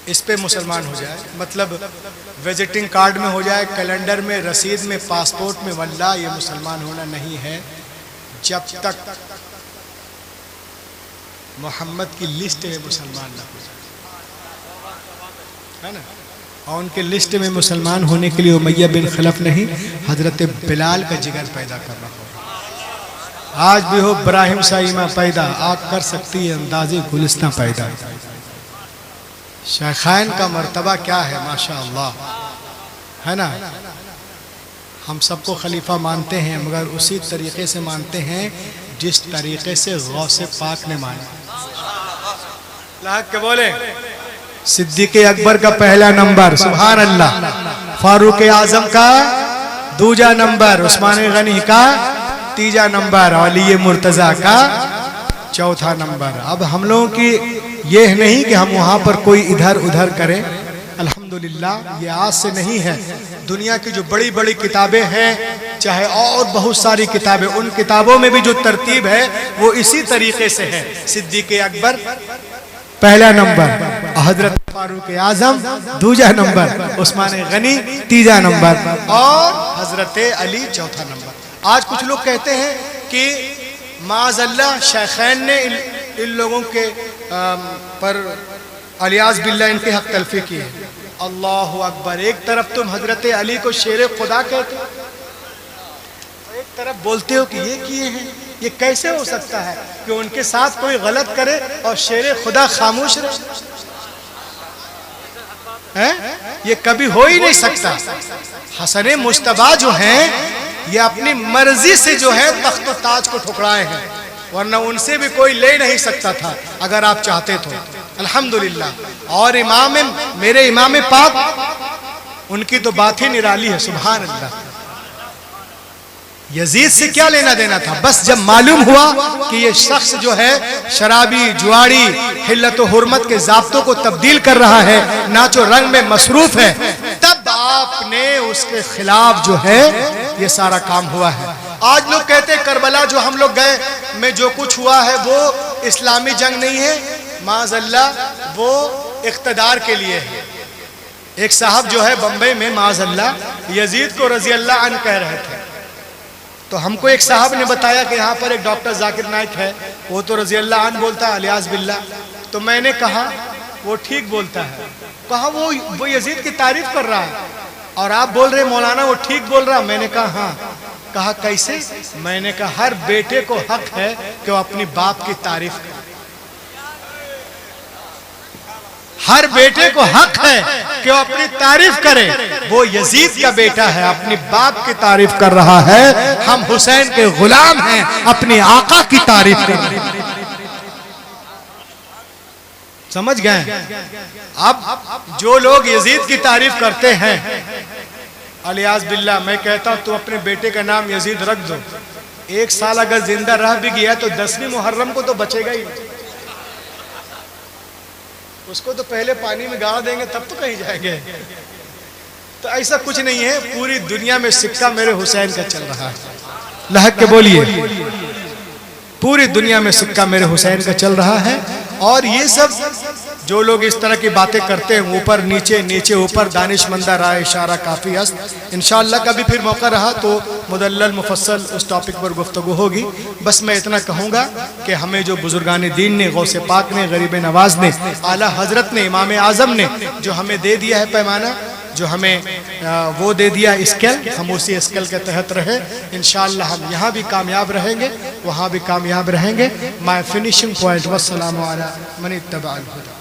इस पे मुसलमान हो जाए, मतलब विजिटिंग कार्ड में हो जाए, कैलेंडर में, रसीद में, पासपोर्ट में, वल्लाह ये मुसलमान होना नहीं है जब तक मोहम्मद की लिस्ट में मुसलमान ना हो जाए, है ना। और उनके लिस्ट में मुसलमान होने के लिए उमैया बिन खलफ नहीं, हजरत बिलाल का जिगर पैदा कर रहा हो। आज भी हो इब्राहिम साइमा पैदा, आग कर सकती है अंदाजे गुलिस्तां पैदा। शेखैन का मर्तबा क्या है माशा अल्लाह, है ना। हम सबको खलीफा मानते हैं, मगर उसी तरीके से मानते हैं जिस तरीके से गौसे पाक ने माना। के बोले सिद्दीक़ अकबर का पहला नंबर सुभान अल्लाह, फारूक आजम का दूजा नंबर, उस्मान गनी का तीजा नंबर, अली मुर्तजा का चौथा नंबर। अब हम लोगों की यह नहीं कि हम वहां पर कोई इधर उधर करें, अल्हम्दुलिल्लाह ये आज से नहीं है। दुनिया की जो बड़ी बड़ी किताबें हैं, चाहे और बहुत सारी किताबें, उन किताबों में भी जो तरतीब है वो इसी तरीके से है। सिद्दीक़ अकबर पहला नंबर, हजरत फारूक आजम दूजा नंबर, उस्मान गनी तीजा नंबर और हजरत अली चौथा नंबर। आज कुछ लोग कहते हैं कि माज़अल्लाह शेखैन ने इन लोगों के पर अलियाज़ बिल्लाह इनके हक तलफी की है। अल्लाहु अकबर। एक तरफ तुम हजरत अली को शेर खुदा कहते हो, एक तरफ बोलते हो कि ये किए हैं। ये कैसे हो सकता है कि उनके साथ कोई गलत करे और शेर खुदा खामोश रहे? ये कभी हो ही नहीं सकता। हसन मुश्तबा जो हैं ये अपनी मर्जी से जो है तख्त ताज को ठुकराए हैं, वरना उनसे भी कोई ले नहीं सकता था अगर आप चाहते तो। अल्हम्दुलिल्लाह। और मेरे इमाम पाक, उनकी तो बात ही निराली है, सुभान अल्लाह। यजीद से क्या लेना देना था? बस जब मालूम हुआ कि ये शख्स जो है शराबी, जुआड़ी, हिल्लत व हुर्मत के ज़ाब्तों को तब्दील कर रहा है, नाचो रंग में मसरूफ है, तब आपने उसके खिलाफ जो है ये सारा काम हुआ है। आज लोग कहते हैं करबला जो हम लोग गए में जो कुछ हुआ है वो इस्लामी जंग नहीं है, माज़अल्लाह वो इख्तदार के लिए है। एक साहब जो है बंबई में माज़अल्लाह यजीद को रज़ी अल्लाह अन्हु कह रहे थे, तो हमको एक साहब ने बताया कि यहाँ पर एक डॉक्टर जाकिर नाइक है, वो तो रज़ी अल्लाह अन्हु बोलता है अलियाज़ बिल्लाह। तो मैंने कहा वो ठीक बोलता है। कहा वो यजीद की तारीफ कर रहा है और आप बोल रहे मौलाना वो ठीक बोल रहा। मैंने कहा हाँ। कहा कैसे? मैंने कहा हर बेटे को हक है कि वो अपनी बाप की तारीफ करे। हर बेटे को हक है कि वो अपनी तारीफ करे। वो यजीद का बेटा है, अपनी बाप की तारीफ कर रहा है। हम हुसैन के गुलाम हैं, अपनी आका की तारीफ कर रहे हैं। समझ गए? अब जो लोग यजीद की तारीफ करते हैं अलियाज़ बिल्लाह, मैं कहता हूं तुम अपने बेटे का नाम यजीद रख दो। एक साल अगर जिंदा रह भी गया तो 10वीं मुहर्रम को तो बचेगा ही नहीं। उसको तो पहले पानी में गाड़ देंगे तब तो कहीं जाएंगे। तो ऐसा कुछ नहीं है, पूरी दुनिया में सिक्का मेरे हुसैन का चल रहा है। लहक के बोलिए, पूरी दुनिया में सिक्का मेरे हुसैन का चल रहा है। और ये सब जो लोग इस तरह की बातें करते हैं, ऊपर नीचे नीचे ऊपर, दानिशमंदा राय इशारा काफ़ी हस्त। इंशाअल्लाह कभी फिर मौका रहा तो मुदल्लल मुफस्सल उस टॉपिक पर गुफ्तगू होगी। बस मैं इतना कहूँगा कि हमें जो बुजुर्गान दीन ने, गौसे पाक ने, गरीब नवाज ने, आला हजरत ने, इमाम आज़म ने जो हमें दे दिया है पैमाना, जो हमें वो दे दिया स्केल, हम उसी स्केल के तहत रहे। इंशाअल्लाह हम यहाँ भी कामयाब रहेंगे, वहाँ भी कामयाब रहेंगे। माय फिनिशिंग पॉइंट वस्सलामु अला मन इत्तबअल हुदा।